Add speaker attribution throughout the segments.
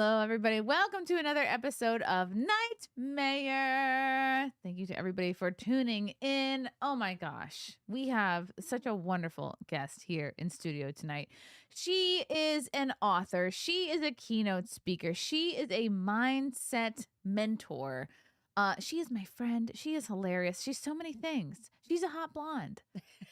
Speaker 1: Hello, everybody. Welcome to another episode of NightMayr. Thank you to everybody for tuning in. Oh my gosh, we have such a wonderful guest here in studio tonight. She is an author, she is a keynote speaker, she is a mindset mentor. She is my friend. She is hilarious. She's so many things. She's a hot blonde.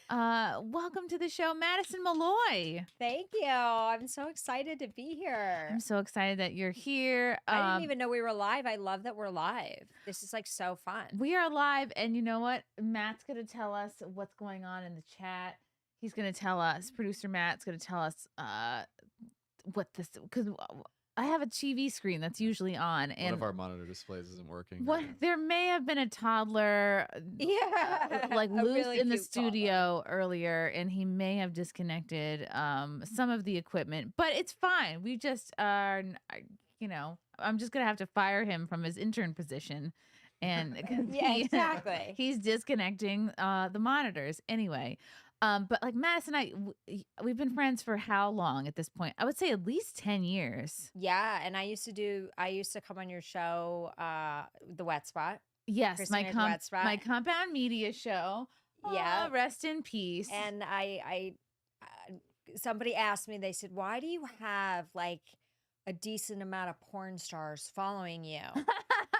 Speaker 1: Welcome to the show, Madison Malloy.
Speaker 2: Thank you. I'm so excited to be here.
Speaker 1: I'm so excited that you're here.
Speaker 2: I didn't even know we were live. I love that we're live. This is like so fun.
Speaker 1: We are live, and you know what? Matt's going to tell us what's going on in the chat. He's going to tell us, producer Matt's going to tell us what this, because I have a TV screen that's usually on. And
Speaker 3: one of our monitor displays isn't working.
Speaker 1: What, there may have been a toddler like loose really in the studio earlier, and he may have disconnected some of the equipment, but it's fine. We just are, I'm just going to have to fire him from his intern position. And
Speaker 2: exactly.
Speaker 1: He's disconnecting the monitors anyway. But like Madison and we've been friends for how long at this point? I would say at least 10 years.
Speaker 2: Yeah. And I used to come on your show, The Wet Spot.
Speaker 1: Yes. My Compound Media show.
Speaker 2: Yeah.
Speaker 1: Rest in peace.
Speaker 2: And somebody asked me, they said, why do you have like a decent amount of porn stars following you?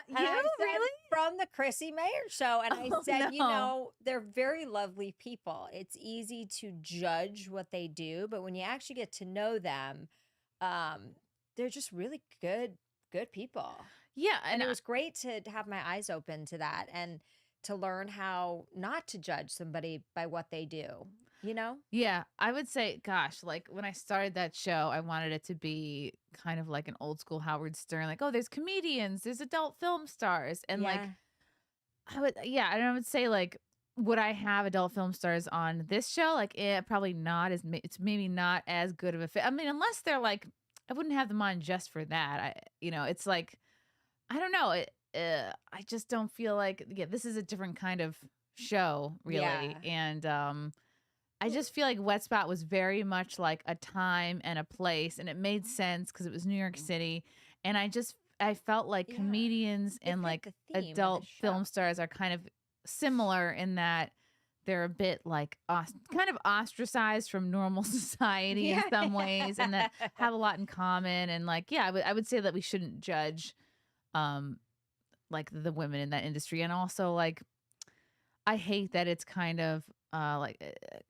Speaker 1: Really?
Speaker 2: From the Chrissie Mayr show. And I said, they're very lovely people. It's easy to judge what they do, but when you actually get to know them, they're just really good people.
Speaker 1: Yeah.
Speaker 2: And it was great to have my eyes open to that and to learn how not to judge somebody by what they do.
Speaker 1: Yeah, I would say, gosh, like when I started that show, I wanted it to be kind of like an old school Howard Stern, like, oh, there's comedians, there's adult film stars. And like, I would say like, would I have adult film stars on this show? Like, probably not. It's maybe not as good of a fit. I mean, unless they're like, I wouldn't have them on just for that. It's like, I don't know. I just don't feel like, this is a different kind of show, really. Yeah. And, I just feel like Wet Spot was very much like a time and a place, and it made sense because it was New York City. And I felt like comedians and like adult film stars are kind of similar in that they're a bit like kind of ostracized from normal society in some ways, and that have a lot in common. And like, I would say that we shouldn't judge like the women in that industry. And also like, I hate that it's kind of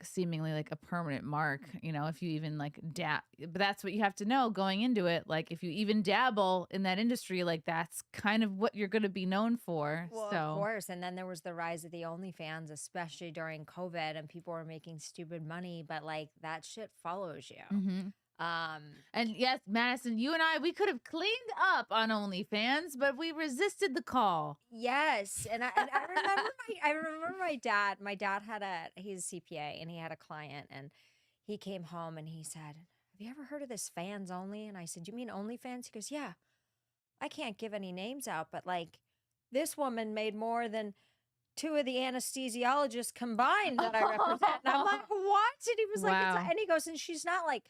Speaker 1: seemingly like a permanent mark, if you even like but that's what you have to know going into it. Like if you even dabble in that industry, like that's kind of what you're going to be known for.
Speaker 2: Well, of course. And then there was the rise of the OnlyFans, especially during COVID, and people were making stupid money, but like that shit follows you.
Speaker 1: Mm-hmm. And yes, Madison, you and we could have cleaned up on OnlyFans, but we resisted the call.
Speaker 2: Yes. And I remember I remember my dad. My dad he's a CPA, and he had a client, and he came home and he said, have you ever heard of this fans only? And I said, you mean OnlyFans? He goes, yeah. I can't give any names out, but like this woman made more than 2 of the anesthesiologists combined that I represent. And I'm like, what? And he was like, and he goes, and she's not like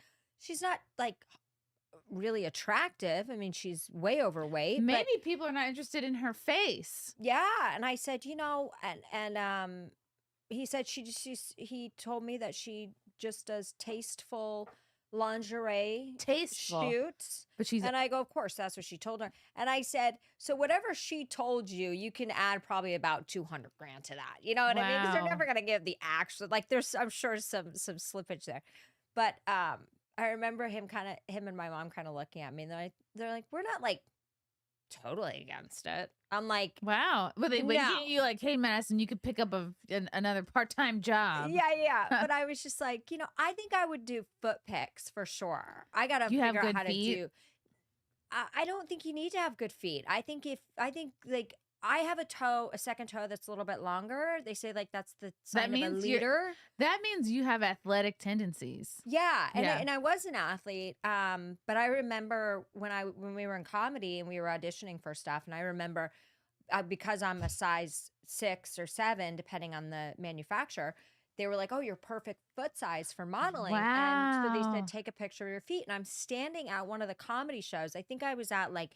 Speaker 2: really attractive. I mean, she's way overweight.
Speaker 1: Maybe people are not interested in her face.
Speaker 2: Yeah. And I said, and he said he told me that she just does tasteful lingerie shoots.
Speaker 1: But
Speaker 2: and I go, of course, that's what she told her. And I said, so whatever she told you, you can add probably about $200,000 to that. You know what I mean? Because they're never going to give the actual, like there's, I'm sure some slippage there. But, I remember him and my mom kind of looking at me, and they're like, we're not like totally against it. I'm like,
Speaker 1: wow. But you like, hey, Madison, you could pick up another part-time job.
Speaker 2: Yeah. But I was just like, I think I would do foot pics for sure. I got to figure out how to do. I don't think you need to have good feet. I think like I have a second toe that's a little bit longer. They say like that's the sign of a leader.
Speaker 1: That means you have athletic tendencies.
Speaker 2: Yeah, and I was an athlete. But I remember when we were in comedy and we were auditioning for stuff, and I remember because I'm a size 6 or 7, depending on the manufacturer, they were like, "Oh, you're perfect foot size for modeling." And so they
Speaker 1: Wow.
Speaker 2: said, "Take a picture of your feet." And I'm standing at one of the comedy shows. I think I was at like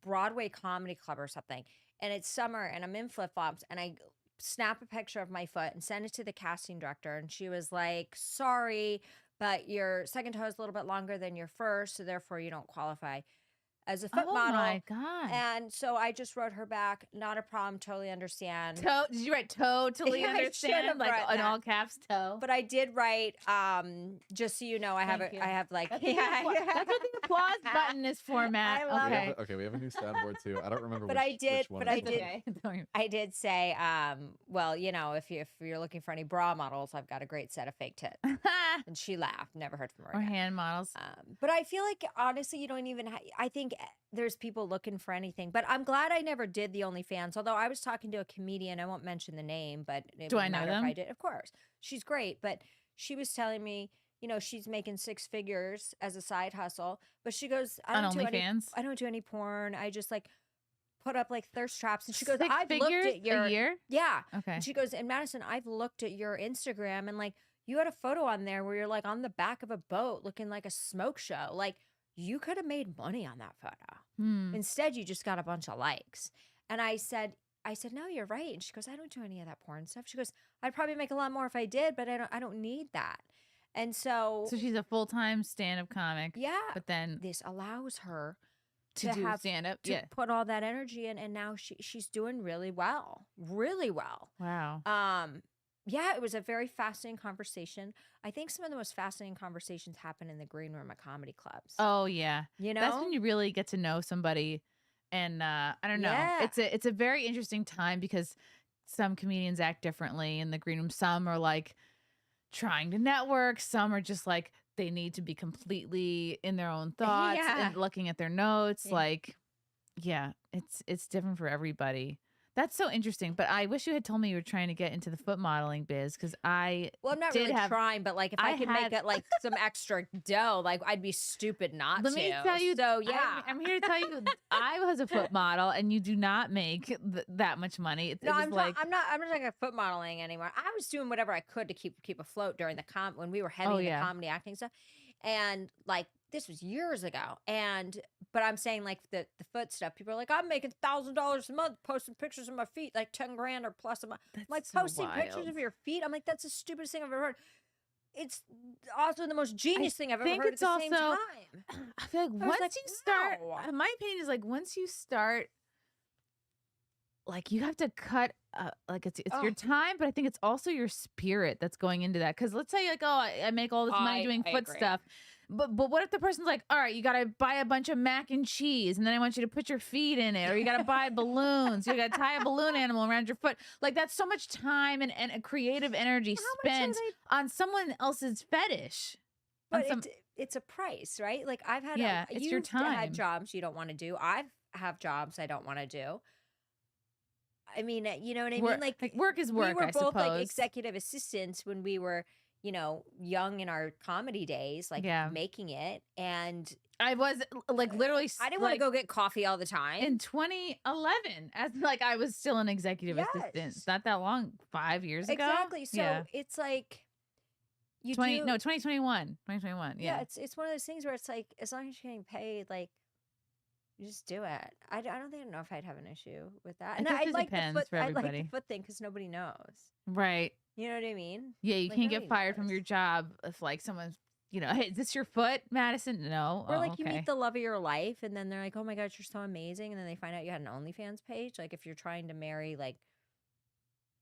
Speaker 2: Broadway Comedy Club or something. And it's summer and I'm in flip-flops and I snap a picture of my foot and send it to the casting director. And she was like, "Sorry, but your second toe is a little bit longer than your first, so therefore you don't qualify as a foot
Speaker 1: Oh
Speaker 2: model."
Speaker 1: my God.
Speaker 2: And so I just wrote her back, "Not a problem, totally understand."
Speaker 1: Did you write totally
Speaker 2: Yeah, I should have
Speaker 1: understand? Like
Speaker 2: written
Speaker 1: in
Speaker 2: that.
Speaker 1: all caps, toe.
Speaker 2: But I did write, just so you know, I have
Speaker 1: Thank you.
Speaker 2: I have like,
Speaker 1: That's what the applause button is for, Matt.
Speaker 2: I love
Speaker 1: Okay.
Speaker 2: it.
Speaker 3: Okay, we have a new soundboard too. I don't remember
Speaker 2: But
Speaker 3: which,
Speaker 2: I did-
Speaker 3: which one
Speaker 2: but
Speaker 3: it
Speaker 2: I
Speaker 3: was.
Speaker 2: did-
Speaker 1: Okay. Don't even-
Speaker 2: I did say, well, you know, if you're looking for any bra models, I've got a great set of fake tits. And she laughed. Never heard from her
Speaker 1: or
Speaker 2: again.
Speaker 1: hand models.
Speaker 2: But I feel like honestly, you don't even. I think there's people looking for anything. But I'm glad I never did the OnlyFans. Although I was talking to a comedian, I won't mention the name, but it
Speaker 1: Do I
Speaker 2: wouldn't
Speaker 1: know
Speaker 2: matter if
Speaker 1: them?
Speaker 2: I did. Of course, she's great, but she was telling me, you know, she's making 6 figures as a side hustle. But she goes, "I
Speaker 1: On
Speaker 2: don't do any.
Speaker 1: OnlyFans?
Speaker 2: I don't do any porn. I just like put up like thirst traps." And she goes,
Speaker 1: 6
Speaker 2: "I've looked
Speaker 1: figures
Speaker 2: at your
Speaker 1: a year?
Speaker 2: yeah."
Speaker 1: Okay.
Speaker 2: And she goes, "And Madison, I've looked at your Instagram and like you had a photo on there where you're like on the back of a boat looking like a smoke show. Like you could have made money on that photo.
Speaker 1: Hmm.
Speaker 2: Instead, you just got a bunch of likes." And I said, "No, you're right." And she goes, "I don't do any of that porn stuff." She goes, "I'd probably make a lot more if I did, but I don't need that." And so,
Speaker 1: So she's a full-time stand-up comic,
Speaker 2: yeah,
Speaker 1: but then
Speaker 2: this allows her
Speaker 1: to
Speaker 2: to
Speaker 1: do
Speaker 2: have
Speaker 1: stand-up.
Speaker 2: to
Speaker 1: Yeah.
Speaker 2: put all that energy in, and now she's doing really well. Really well.
Speaker 1: Wow.
Speaker 2: Yeah, it was a very fascinating conversation. I think some of the most fascinating conversations happen in the green room at comedy clubs.
Speaker 1: Oh yeah.
Speaker 2: You know?
Speaker 1: That's when you really get to know somebody. And I don't know.
Speaker 2: Yeah.
Speaker 1: It's a very interesting time because some comedians act differently in the green room. Some are like trying to network. Some are just like they need to be completely in their own thoughts
Speaker 2: Yeah.
Speaker 1: and looking at their notes.
Speaker 2: Yeah.
Speaker 1: Like, yeah, it's different for everybody. That's so interesting. But I wish you had told me you were trying to get into the foot modeling biz because I
Speaker 2: Well, I'm not
Speaker 1: did
Speaker 2: really
Speaker 1: have-
Speaker 2: trying, but like if
Speaker 1: I
Speaker 2: I could
Speaker 1: had-
Speaker 2: make it like some extra dough, like I'd be stupid not
Speaker 1: Let
Speaker 2: to.
Speaker 1: me tell you.
Speaker 2: So yeah,
Speaker 1: I'm here to tell you, I was a foot model, and you do not make that much money. It
Speaker 2: no,
Speaker 1: was
Speaker 2: I'm
Speaker 1: like,
Speaker 2: not. I'm not like a foot modeling anymore. I was doing whatever I could to keep afloat during the when we were heavy
Speaker 1: Oh,
Speaker 2: in
Speaker 1: yeah.
Speaker 2: the comedy acting stuff, and like this was years ago. But I'm saying like the foot stuff. People are like, "I'm making $1,000 a month posting pictures of my feet, like 10 grand or plus a month."
Speaker 1: that's
Speaker 2: Like
Speaker 1: so
Speaker 2: posting pictures
Speaker 1: wild.
Speaker 2: of your feet. I'm like, that's the stupidest thing I've ever heard. It's also the most genius thing I've ever
Speaker 1: think
Speaker 2: heard at
Speaker 1: it's
Speaker 2: the same
Speaker 1: also-
Speaker 2: time.
Speaker 1: I feel like
Speaker 2: was
Speaker 1: once
Speaker 2: like,
Speaker 1: you start,
Speaker 2: wow.
Speaker 1: my opinion is like once you start, like you have to cut, like it's your
Speaker 2: Oh.
Speaker 1: time, but I think it's also your spirit that's going into that. Because let's say like, oh, I make all this money doing
Speaker 2: I
Speaker 1: foot
Speaker 2: agree.
Speaker 1: stuff. But what if the person's like, all right, you gotta buy a bunch of mac and cheese, and then I want you to put your feet in it, or you gotta buy balloons, you gotta tie a balloon animal around your foot. Like that's so much time and creative energy
Speaker 2: How much are
Speaker 1: spent
Speaker 2: they-
Speaker 1: on someone else's fetish. On
Speaker 2: But
Speaker 1: some-
Speaker 2: it's a price, right? Like I've had,
Speaker 1: Yeah, it's your
Speaker 2: you've
Speaker 1: time.
Speaker 2: had jobs you don't want to do. I have jobs I don't want to do. I mean, you know what I
Speaker 1: work,
Speaker 2: mean? Like
Speaker 1: work is work.
Speaker 2: we were
Speaker 1: I
Speaker 2: both like
Speaker 1: suppose.
Speaker 2: executive assistants when we were, you know, young in our comedy days, like
Speaker 1: Yeah.
Speaker 2: making it. And
Speaker 1: I was like literally.
Speaker 2: I didn't want to go get coffee all the time.
Speaker 1: in 2011 as like I was still an executive assistant.
Speaker 2: Yes.
Speaker 1: It's not that long, 5 years ago.
Speaker 2: Exactly. So
Speaker 1: yeah,
Speaker 2: it's like you
Speaker 1: 2021.
Speaker 2: yeah,
Speaker 1: Yeah,
Speaker 2: it's one of those things where it's like as long as you're getting paid, like you just do it. I don't think I know if I'd have an issue with that.
Speaker 1: I
Speaker 2: And
Speaker 1: guess
Speaker 2: I
Speaker 1: it
Speaker 2: like
Speaker 1: depends
Speaker 2: the foot.
Speaker 1: for
Speaker 2: I like
Speaker 1: everybody.
Speaker 2: the foot thing because nobody knows.
Speaker 1: right.
Speaker 2: You know what I mean?
Speaker 1: Yeah, you
Speaker 2: Like,
Speaker 1: can't get
Speaker 2: nobody
Speaker 1: fired from
Speaker 2: knows.
Speaker 1: your job if like someone's, hey, is this your foot, Madison? No.
Speaker 2: Or
Speaker 1: Oh,
Speaker 2: like you
Speaker 1: okay.
Speaker 2: meet the love of your life, and then they're like, "Oh my gosh, you're so amazing," and then they find out you had an OnlyFans page. Like if you're trying to marry like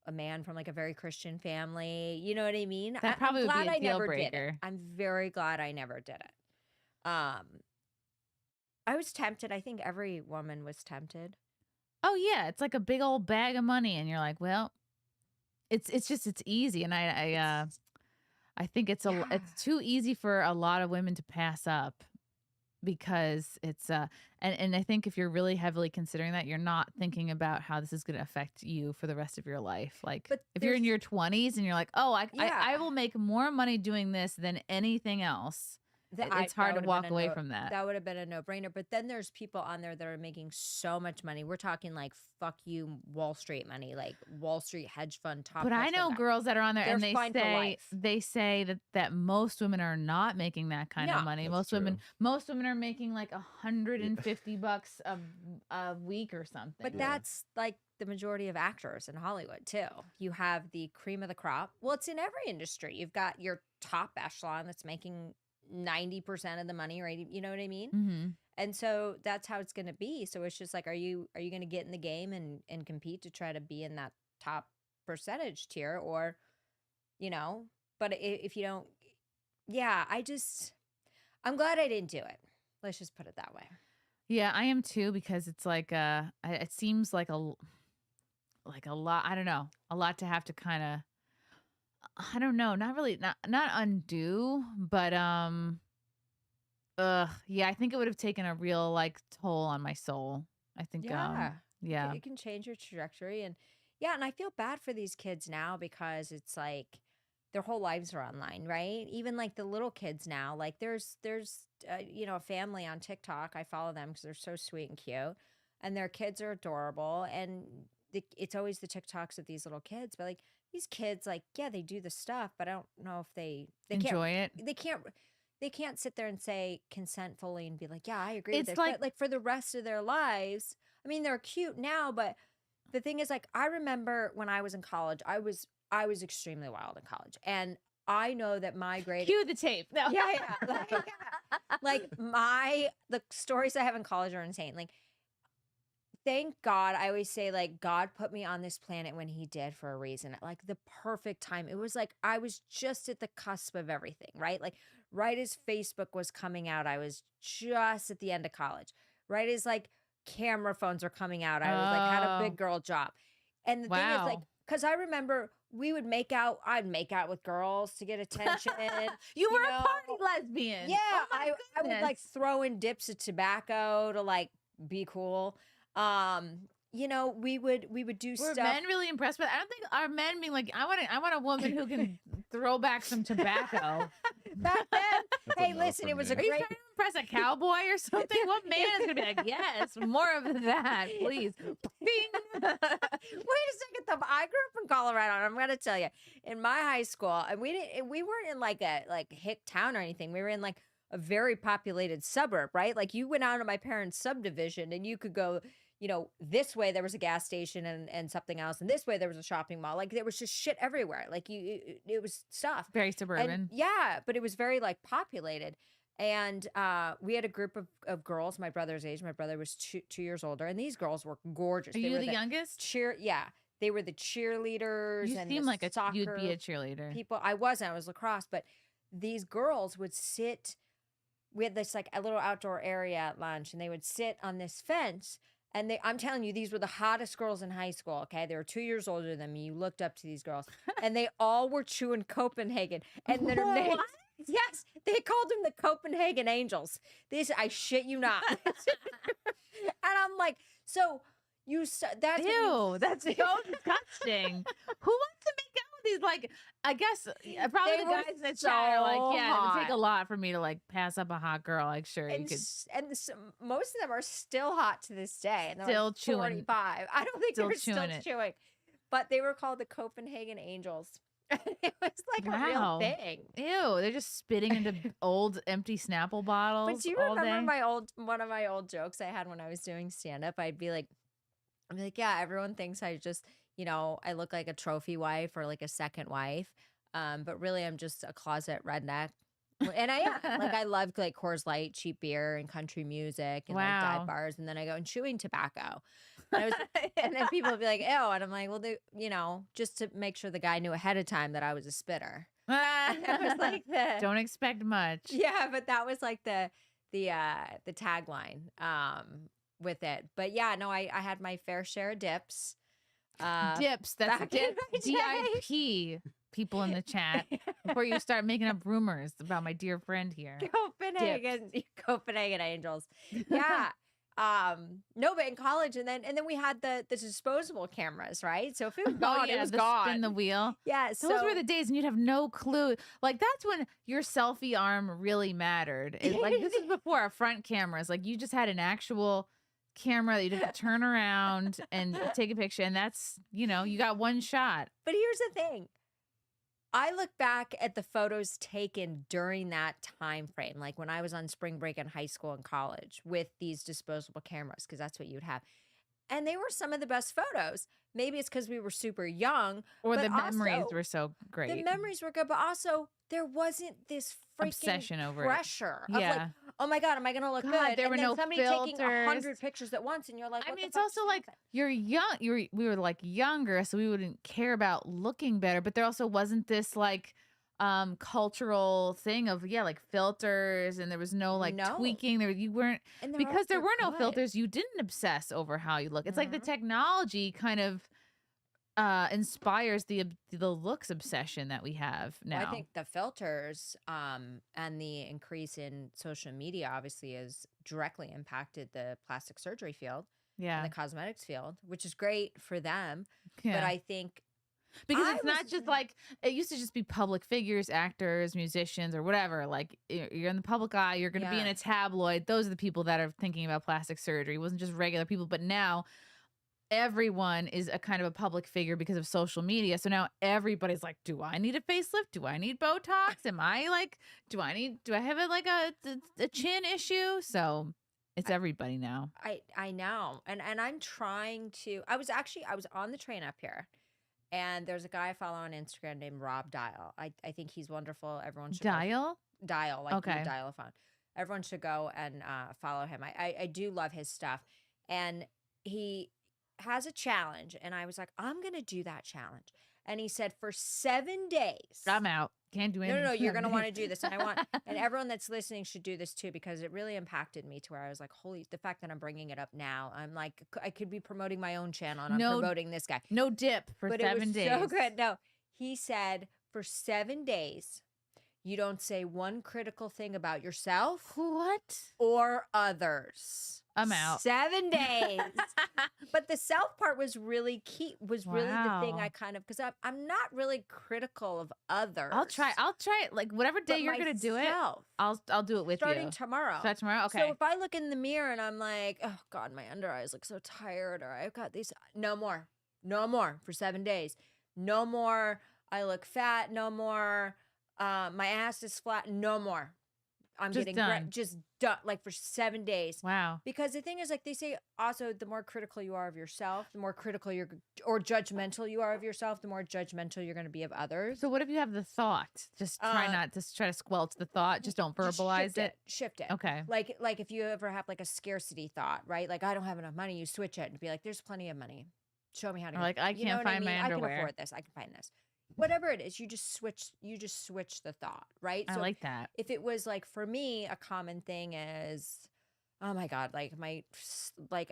Speaker 2: a man from like a very Christian family, you know what I mean?
Speaker 1: That probably
Speaker 2: I'm
Speaker 1: would be
Speaker 2: glad
Speaker 1: a
Speaker 2: I
Speaker 1: deal
Speaker 2: never did it.
Speaker 1: breaker.
Speaker 2: I'm very glad I never did it. I was tempted. I think every woman was tempted.
Speaker 1: Oh yeah, it's like a big old bag of money, and you're like, well, it's easy, and I think it's
Speaker 2: Yeah.
Speaker 1: too easy for a lot of women to pass up because it's and I think if you're really heavily considering that, you're not thinking about how this is going to affect you for the rest of your life. Like
Speaker 2: But
Speaker 1: if you're in
Speaker 2: there's-
Speaker 1: your 20s and you're like, oh, I
Speaker 2: Yeah.
Speaker 1: will make more money doing this than anything else. it's hard to walk away from that.
Speaker 2: That would have been a no-brainer. But then there's people on there that are making so much money. We're talking like fuck you Wall Street money, like Wall Street hedge fund top.
Speaker 1: But I know girls that are on there and
Speaker 2: They're fine for life.
Speaker 1: they say that most women are not making that kind of money. Most women are making like $150 a week or something.
Speaker 2: But that's like the majority of actors in Hollywood too. You have the cream of the crop. Well, it's in every industry. You've got your top echelon that's making 90% of the money, right? You know what I mean?
Speaker 1: Mm-hmm.
Speaker 2: And so that's how it's going to be. So it's just like, are you going to get in the game and compete to try to be in that top percentage tier, or, you know, but if you don't, I'm glad I didn't do it. Let's just put it that way.
Speaker 1: Yeah, I am too, because it's like, it seems like a lot, I don't know, a lot to have to kind of, I don't know, not really, not undo, but yeah, I think it would have taken a real like toll on my soul. I think
Speaker 2: it can change your trajectory. And and I feel bad for these kids now, because it's like their whole lives are online, right? Even like the little kids now, like there's you know, a family on TikTok. I follow them because they're so sweet and cute, and their kids are adorable, and it's always the TikToks of these little kids. But like these kids, like, yeah, they do the stuff, but I don't know if they
Speaker 1: enjoy it.
Speaker 2: They can't sit there and say consent fully and be like, yeah, I agree with this.
Speaker 1: Like,
Speaker 2: but like for the rest of their lives, I mean, they're cute now, but the thing is, like, I remember when I was in college, I was extremely wild in college, and I know that my grade.
Speaker 1: Cue the tape. No.
Speaker 2: Yeah. Like the stories I have in college are insane. Like, thank God, I always say, like, God put me on this planet when he did, for a reason. Like, the perfect time. It was like I was just at the cusp of everything, right? Like, right as Facebook was coming out, I was just at the end of college. Right as, like, camera phones were coming out, I was like, had a big girl job. And the thing is, like, because I remember we would I'd make out with girls to get attention.
Speaker 1: You were a party lesbian.
Speaker 2: Yeah.
Speaker 1: Oh
Speaker 2: I would like throw in dips of tobacco to like be cool. You know, we would do stuff.
Speaker 1: Were men really impressed? But I don't think our men being like, I want a woman who can throw back some tobacco.
Speaker 2: Back then, hey, listen, it was a
Speaker 1: Are you trying to impress a cowboy or something? What man is gonna be like, yes, more of that, please? Bing.
Speaker 2: Wait a second, though. I grew up in Colorado, and I'm gonna tell you, in my high school, and we weren't in like a hick town or anything. We were in like a very populated suburb, right? Like, you went out of my parents' subdivision, and you could go, you know, this way there was a gas station and something else, and this way there was a shopping mall. Like, there was just shit everywhere. Like, it was stuff.
Speaker 1: Very suburban.
Speaker 2: And, yeah, but it was very like populated. And we had a group of girls my brother's age. My brother was 2 years older, and these girls were gorgeous.
Speaker 1: Are you the youngest?
Speaker 2: Yeah, they were the cheerleaders.
Speaker 1: You
Speaker 2: and
Speaker 1: seem like you'd be a
Speaker 2: soccer
Speaker 1: cheerleader.
Speaker 2: people. I was lacrosse, but these girls would sit. We had this like a little outdoor area at lunch, and they would sit on this fence. And I'm telling you, these were the hottest girls in high school, okay? They were 2 years older than me. You looked up to these girls. And they all were chewing Copenhagen. And their names, yes, they called them the Copenhagen Angels. I shit you not. And I'm like, so that's
Speaker 1: ew, that's so disgusting. Who wants to make out with these? Like, I guess probably the guys in the chat are like, yeah, it would take a lot for me to like pass up a hot girl. Like, sure, you could.
Speaker 2: And most of them are still hot to this day. And they're
Speaker 1: still
Speaker 2: like
Speaker 1: chewing.
Speaker 2: 45. I don't think they're still chewing. But they were called the Copenhagen Angels. It was like a real thing.
Speaker 1: Ew, they're just spitting into old empty Snapple bottles.
Speaker 2: But do you remember one of my old jokes I had when I was doing stand-up? I'd be like, yeah, everyone thinks I just, you know, I look like a trophy wife or like a second wife. But really I'm just a closet redneck. And I am. Like, I love like Coors Light, cheap beer, and country music, and like dive bars, and then I go and chewing tobacco. And then people would be like, ew. And I'm like, well, you know, just to make sure the guy knew ahead of time that I was a spitter. That was like
Speaker 1: don't expect much.
Speaker 2: Yeah, but that was like the tagline with it. But yeah, no, I had my fair share of dips.
Speaker 1: Dips. That's DIP. People in the chat, before you start making up rumors about my dear friend here.
Speaker 2: Copenhagen Angels. Yeah. No, but in college, and then we had the disposable cameras, right? So if it was
Speaker 1: Oh
Speaker 2: gone,
Speaker 1: yeah,
Speaker 2: it was
Speaker 1: the
Speaker 2: gone.
Speaker 1: spin the wheel.
Speaker 2: Yeah,
Speaker 1: Those were
Speaker 2: so
Speaker 1: the days, and you'd have no clue. Like that's when your selfie arm really mattered. Like this is before our front cameras. Like you just had an actual camera that you'd have to turn around and take a picture, and that's you got one shot.
Speaker 2: But here's the thing. I look back at the photos taken during that time frame, like when I was on spring break in high school and college with these disposable cameras, because that's what you'd have. And they were some of the best photos. Maybe it's because we were super young,
Speaker 1: Or
Speaker 2: but
Speaker 1: the memories
Speaker 2: also
Speaker 1: were so great.
Speaker 2: the memories were good, but also there wasn't this freaking
Speaker 1: Obsession over it.
Speaker 2: pressure of like,
Speaker 1: Yeah.
Speaker 2: oh my God, am I going to look
Speaker 1: God,
Speaker 2: good?
Speaker 1: there
Speaker 2: and
Speaker 1: were
Speaker 2: then
Speaker 1: no
Speaker 2: somebody taking
Speaker 1: filters.
Speaker 2: 100 pictures at once, and you're like,
Speaker 1: I
Speaker 2: what
Speaker 1: mean,
Speaker 2: the
Speaker 1: it's
Speaker 2: fuck
Speaker 1: also
Speaker 2: just
Speaker 1: like
Speaker 2: happened?
Speaker 1: you're young. We were like younger, so we wouldn't care about looking better. But there also wasn't this like cultural thing of like filters, and there was no like
Speaker 2: No.
Speaker 1: tweaking. You weren't
Speaker 2: And they're
Speaker 1: because there
Speaker 2: also
Speaker 1: were no
Speaker 2: good.
Speaker 1: filters. You didn't obsess over how you look. It's like the
Speaker 2: Mhm.
Speaker 1: technology kind of inspires the looks obsession that we have now.
Speaker 2: Well, I think the filters and the increase in social media obviously has directly impacted the plastic surgery field
Speaker 1: yeah,
Speaker 2: and the cosmetics field, which is great for them.
Speaker 1: yeah.
Speaker 2: But I think
Speaker 1: Because
Speaker 2: I
Speaker 1: it's not
Speaker 2: was-
Speaker 1: just like it used to just be public figures, actors, musicians, or whatever. Like you're in the public eye, you're going to be in
Speaker 2: Yeah.
Speaker 1: a tabloid. Those are the people that are thinking about plastic surgery. It wasn't just regular people, but now everyone is a kind of a public figure because of social media. So now everybody's like, do I need a facelift? Do I need Botox? Am I like, do I have a chin issue? So it's everybody now.
Speaker 2: I know. And I'm trying to I was on the train up here, and there's a guy I follow on Instagram named Rob Dial. I think he's wonderful. Everyone should go
Speaker 1: Dial?
Speaker 2: like
Speaker 1: Okay.
Speaker 2: you dial a phone. Everyone should go and follow him. I do love his stuff. And he has a challenge, and I was like, I'm gonna do that challenge. And he said for 7 days.
Speaker 1: I'm out. Can't do anything.
Speaker 2: No, you're gonna want to do this. And and everyone that's listening should do this too, because it really impacted me to where I was like, holy, the fact that I'm bringing it up now, I'm like, I could be promoting my own channel, and I'm promoting this guy.
Speaker 1: No dip for
Speaker 2: But
Speaker 1: 7
Speaker 2: it was
Speaker 1: days.
Speaker 2: so good. No, he said for 7 days, you don't say one critical thing about yourself
Speaker 1: What?
Speaker 2: or others.
Speaker 1: I'm out.
Speaker 2: 7 days. But the self part was really key, was really the thing
Speaker 1: Wow.
Speaker 2: I kind of, because I'm not really critical of others.
Speaker 1: I'll try it. Like whatever day
Speaker 2: but
Speaker 1: you're gonna do it,
Speaker 2: myself,
Speaker 1: I'll do it with
Speaker 2: starting
Speaker 1: you.
Speaker 2: tomorrow.
Speaker 1: Start tomorrow. Okay.
Speaker 2: So if I look in the mirror and I'm like, oh God, my under eyes look so tired, or I've got these, no more for 7 days. No more. I look fat. No more. My ass is flat. No more. I'm
Speaker 1: Just
Speaker 2: getting
Speaker 1: done.
Speaker 2: just done, like for 7 days.
Speaker 1: Wow.
Speaker 2: Because the thing is, like they say, also the more critical you are of yourself, the more critical or judgmental you are of yourself, the more judgmental you're going to be of others.
Speaker 1: So what if you have the thought? Just try to squelch the thought. Just don't
Speaker 2: Just
Speaker 1: verbalize it.
Speaker 2: Shift it.
Speaker 1: Okay.
Speaker 2: Like if you ever have like a scarcity thought, right? Like I don't have enough money, you switch it and be like, there's plenty of money. Show me how to.
Speaker 1: Or like, I
Speaker 2: you know
Speaker 1: can't
Speaker 2: what
Speaker 1: find my
Speaker 2: I
Speaker 1: underwear.
Speaker 2: can afford this. I can find this. Whatever it is, you just switch the thought, right?
Speaker 1: I like that.
Speaker 2: If it was like for me, a common thing is, oh my God, like I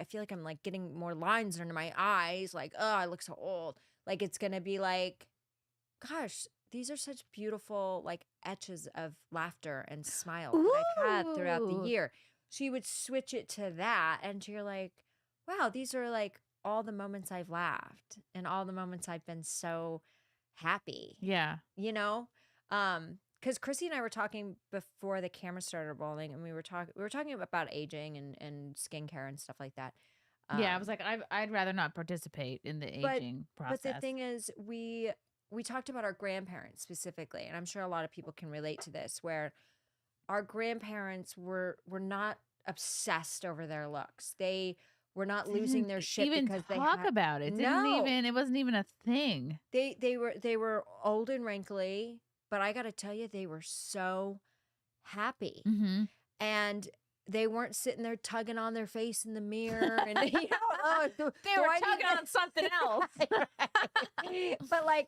Speaker 2: feel like I'm like getting more lines under my eyes. Like, oh, I look so old. Like it's gonna be like, gosh, these are such beautiful like etches of laughter and smile that I've had throughout the
Speaker 1: Ooh.
Speaker 2: year. So you would switch it to that, and you're like, wow, these are like all the moments I've laughed and all the moments I've been so happy.
Speaker 1: Yeah.
Speaker 2: You know? Because Chrissy and I were talking before the camera started rolling, and we were talking about aging and skincare and stuff like that.
Speaker 1: Yeah. I was like, I'd rather not participate in the aging process.
Speaker 2: But the thing is, we talked about our grandparents specifically, and I'm sure a lot of people can relate to this, where our grandparents were not obsessed over their looks. They were not losing their shit
Speaker 1: even
Speaker 2: because they
Speaker 1: talk
Speaker 2: had,
Speaker 1: about it.
Speaker 2: No.
Speaker 1: It wasn't even a thing.
Speaker 2: They were old and wrinkly, but I got to tell you, they were so happy.
Speaker 1: Mm-hmm.
Speaker 2: And they weren't sitting there tugging on their face in the mirror and
Speaker 1: They were tugging on something else.
Speaker 2: But like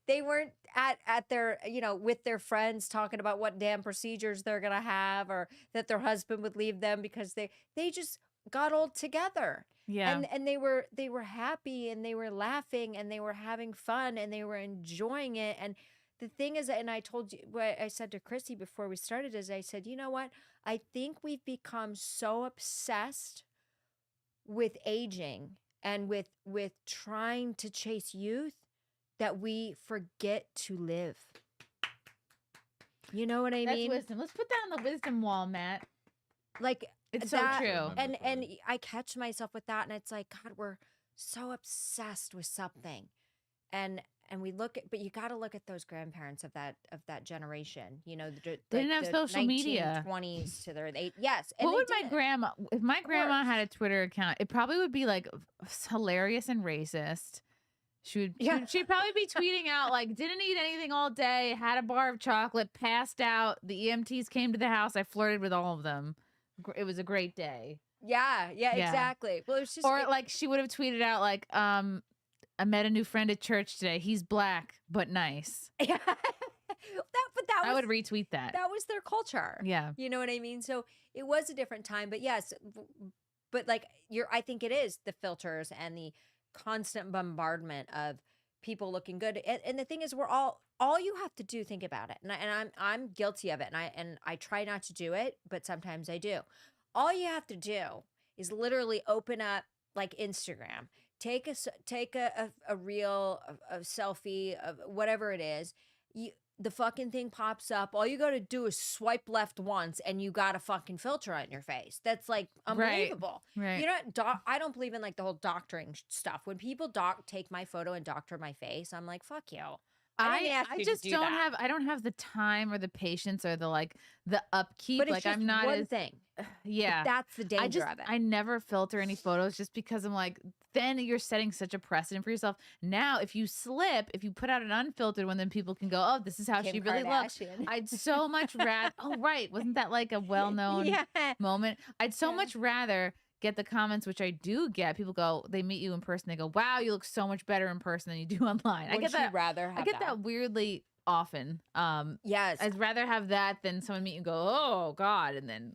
Speaker 2: they weren't at their, with their friends talking about what damn procedures they're gonna have, or that their husband would leave them because they just got old together.
Speaker 1: Yeah.
Speaker 2: And they were happy, and they were laughing, and they were having fun, and they were enjoying it. And the thing is, and I told you what I said to Chrissy before we started, is I said, you know what? I think we've become so obsessed with aging and with trying to chase youth that we forget to live. You know what I
Speaker 1: That's
Speaker 2: mean?
Speaker 1: wisdom. Let's put that on the wisdom wall, Matt.
Speaker 2: Like
Speaker 1: It's
Speaker 2: that,
Speaker 1: so true.
Speaker 2: and I catch myself with that, and it's like, God, we're so obsessed with something, and we look at, but you got to look at those grandparents of that generation. You know,
Speaker 1: They didn't have social media.
Speaker 2: 1920s to their yes. And
Speaker 1: What would
Speaker 2: they
Speaker 1: my grandma? If my grandma had a Twitter account, it probably would be like hilarious and racist. She'd probably be tweeting out like, didn't eat anything all day, had a bar of chocolate, passed out. The EMTs came to the house. I flirted with all of them. It was a great day.
Speaker 2: Yeah, exactly. Well, it was just,
Speaker 1: or like she would have tweeted out like, I met a new friend at church today. He's black but nice.
Speaker 2: Yeah,
Speaker 1: I would retweet that.
Speaker 2: That was their culture.
Speaker 1: Yeah,
Speaker 2: you know what I mean. So it was a different time, but yes, but like I think it is the filters and the constant bombardment of people looking good, and the thing is, we're all you have to do, think about it, and I'm guilty of it, and I try not to do it, but sometimes I do. All you have to do is literally open up like Instagram, take a reel, a selfie of whatever it is. The fucking thing pops up. All you got to do is swipe left once, and you got a fucking filter on your face. That's like unbelievable.
Speaker 1: Right.
Speaker 2: You know, I don't believe in like the whole doctoring stuff. When people take my photo and doctor my face, I'm like, fuck you.
Speaker 1: I just don't have the time or the patience or the upkeep.
Speaker 2: But it's
Speaker 1: like
Speaker 2: just
Speaker 1: I'm not
Speaker 2: one
Speaker 1: as
Speaker 2: thing.
Speaker 1: Yeah,
Speaker 2: That's the danger of it.
Speaker 1: I never filter any photos just because I'm like, then you're setting such a precedent for yourself. Now, if you slip, if you put out an unfiltered one, then people can go, oh, this is how she really looks. I'd so much rather. Oh, right. Wasn't that like a well-known moment? I'd so much rather get the comments, which I do get. People go, they meet you in person. They go, wow, you look so much better in person than you do online. I get that weirdly often.
Speaker 2: Yes.
Speaker 1: I'd rather have that than someone meet you and go, oh God, and then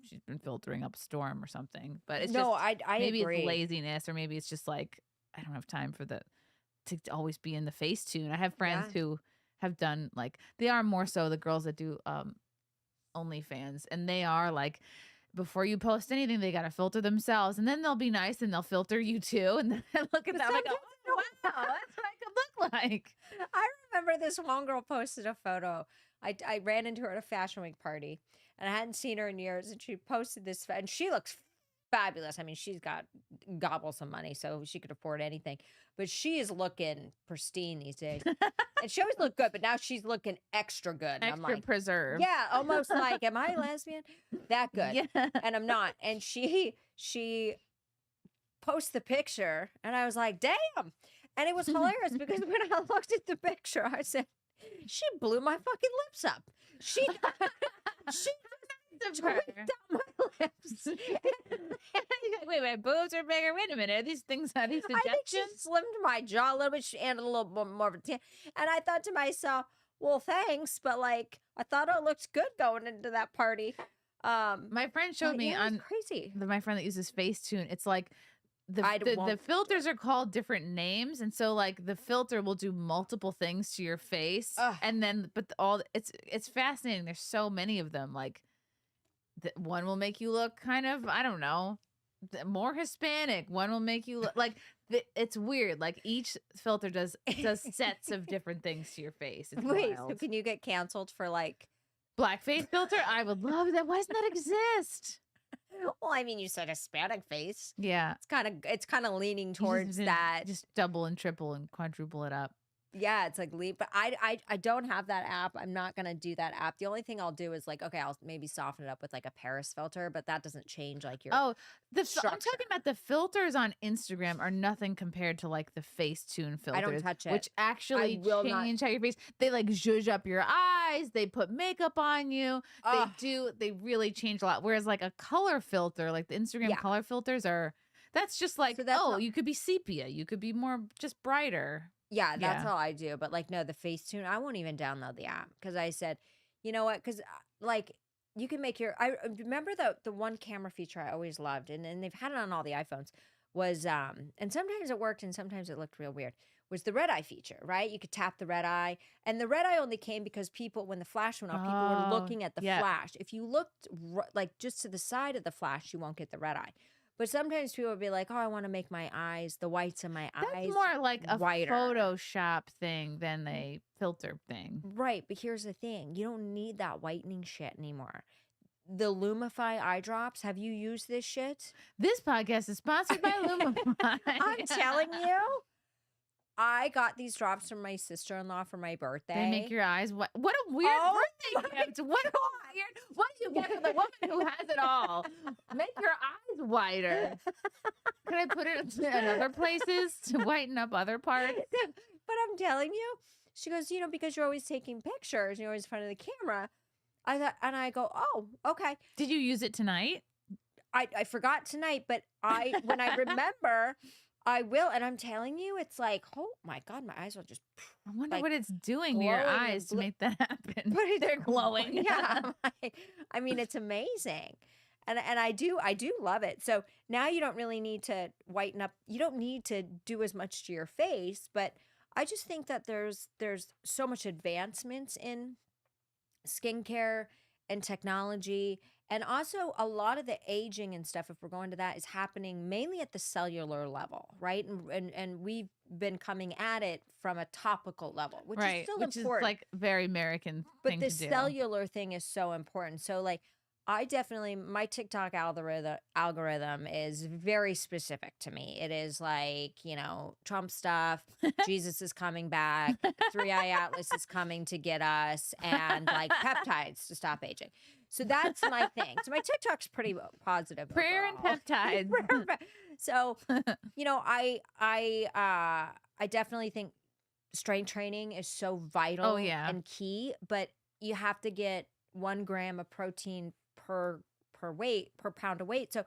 Speaker 1: she's been filtering up a storm or something. But it's maybe
Speaker 2: agree.
Speaker 1: It's laziness, or maybe it's just like I don't have time to always be in the Facetune. I have friends who have done they are more so the girls that do OnlyFans, and they are like, before you post anything, they got to filter themselves, and then they'll be nice and they'll filter you too. And then I look at that, I go, oh, wow, that's what I could look like.
Speaker 2: I remember this one girl posted a photo. I ran into her at a Fashion Week party, and I hadn't seen her in years, and she posted this, and she looks fabulous. I mean, she's got gobble some money, so she could afford anything, but she is looking pristine these days. And she always looked good, but now she's looking extra good. And
Speaker 1: Extra
Speaker 2: I'm like,
Speaker 1: preserved.
Speaker 2: yeah, almost like, am I a lesbian? That good.
Speaker 1: Yeah.
Speaker 2: And I'm not. And she posts the picture, and I was like, damn. And it was hilarious because when I looked at the picture, I said, she blew my fucking lips up. She tweaked out my lips.
Speaker 1: Wait, my boobs are bigger. Wait a minute. Are these things, are these
Speaker 2: I think she
Speaker 1: suggestions?
Speaker 2: slimmed my jaw a little bit and a little bit more of a tan. And I thought to myself, well, thanks, but like I thought it looked good going into that party.
Speaker 1: My friend showed me on
Speaker 2: crazy.
Speaker 1: My friend that uses Facetune. It's like the filters are called different names, and so like the filter will do multiple things to your face, and then it's fascinating. There's so many of them. Like one will make you look kind of, I don't know, more Hispanic. One will make you look like it's weird. Like each filter does sets of different things to your face. It's
Speaker 2: Wait,
Speaker 1: wild.
Speaker 2: so can you get canceled for like
Speaker 1: blackface filter? I would love that. Why doesn't that exist?
Speaker 2: Well, I mean, you said Hispanic face.
Speaker 1: Yeah,
Speaker 2: it's kind of leaning towards that.
Speaker 1: Just double and triple and quadruple it up.
Speaker 2: Yeah, it's like leap, but I don't have that app. I'm not gonna do that app. The only thing I'll do is like, okay, I'll maybe soften it up with like a Paris filter, but that doesn't change like your.
Speaker 1: I'm talking about the filters on Instagram are nothing compared to like the Facetune filters.
Speaker 2: I don't touch it.
Speaker 1: Which actually change how your face. They like zhuzh up your eyes. They put makeup on you. They really change a lot. Whereas like a color filter, like the Instagram color filters that's just like, you could be sepia. You could be more just brighter.
Speaker 2: Yeah, that's all I do. But like, no, the Facetune, I won't even download the app because I said, you know what? Because like you can make I remember the one camera feature I always loved, and they've had it on all the iPhones, was and sometimes it worked and sometimes it looked real weird, was the red eye feature, right? You could tap the red eye, and the red eye only came because when the flash went off, people were looking at the flash. If you looked like just to the side of the flash, you won't get the red eye. But sometimes people would be like, oh, I want to make my eyes, the whites of my
Speaker 1: That's
Speaker 2: eyes
Speaker 1: more like a
Speaker 2: whiter.
Speaker 1: Photoshop thing than a filter thing.
Speaker 2: Right. But here's the thing. You don't need that whitening shit anymore. The Lumify eye drops, have you used this shit?
Speaker 1: This podcast is sponsored by Lumify.
Speaker 2: I'm telling you. I got these drops from my sister-in-law for my birthday.
Speaker 1: They make your eyes what a weird birthday gift. What a weird, what do you get for the woman who has it all? Make your eyes whiter. Can I put it in other places to whiten up other parts?
Speaker 2: But I'm telling you, she goes, because you're always taking pictures, you're always in front of the camera. I thought, and I go, oh, okay.
Speaker 1: Did you use it tonight?
Speaker 2: I forgot tonight, but when I remember, I will. And I'm telling you, it's like, oh my God, my eyes will just.
Speaker 1: I wonder
Speaker 2: like,
Speaker 1: what it's doing to your eyes to make that happen.
Speaker 2: But
Speaker 1: They're glowing.
Speaker 2: Yeah. I mean, it's amazing. And I do love it. So now you don't really need to whiten up. You don't need to do as much to your face, but I just think that there's so much advancements in skincare and technology, and also a lot of the aging and stuff, if we're going to that, is happening mainly at the cellular level, right? And we've been coming at it from a topical level, which is still important.
Speaker 1: Is like very American
Speaker 2: but
Speaker 1: thing
Speaker 2: the
Speaker 1: to do.
Speaker 2: cellular thing is so important. So like my TikTok algorithm is very specific to me. It is like, Trump stuff, Jesus is coming back, 3i Atlas is coming to get us, and like peptides to stop aging. So that's my thing. So my TikTok's pretty positive.
Speaker 1: Prayer
Speaker 2: overall.
Speaker 1: and peptides.
Speaker 2: So, I definitely think strength training is so vital and key, but you have to get 1 gram of protein per pound of weight. So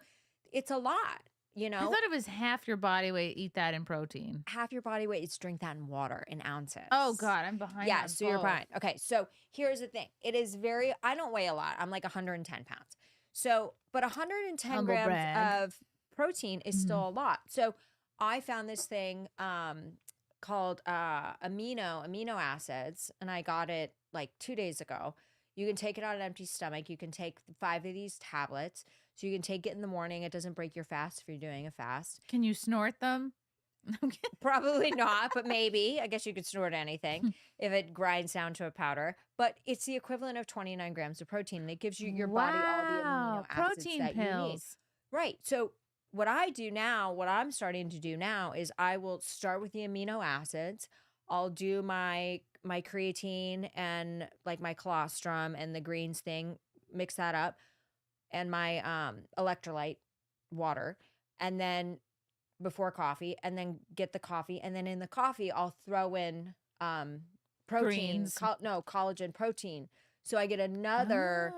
Speaker 2: it's a lot, I
Speaker 1: thought it was half your body weight. Eat that in protein.
Speaker 2: Half your body weight is drink that in water in ounces.
Speaker 1: Oh God, I'm behind.
Speaker 2: Yeah, so you're behind. Okay, so here's the thing. It is I don't weigh a lot. I'm like 110 pounds. So, but 110
Speaker 1: Humble
Speaker 2: grams
Speaker 1: brag.
Speaker 2: of protein is still a lot. So I found this thing called amino acids, and I got it like 2 days ago. You can take it on an empty stomach. You can take 5 of these tablets. So you can take it in the morning. It doesn't break your fast if you're doing a fast.
Speaker 1: Can you snort them?
Speaker 2: Probably not, but maybe. I guess you could snort anything if it grinds down to a powder. But it's the equivalent of 29 grams of protein. And it gives your body all the amino acids
Speaker 1: protein
Speaker 2: that
Speaker 1: pills.
Speaker 2: you need. Right. So what I'm starting to do now is I will start with the amino acids. I'll do my creatine and like my colostrum and the greens thing, mix that up, and my electrolyte water, and then before coffee, and then get the coffee, and then in the coffee I'll throw in protein, collagen protein, so I get another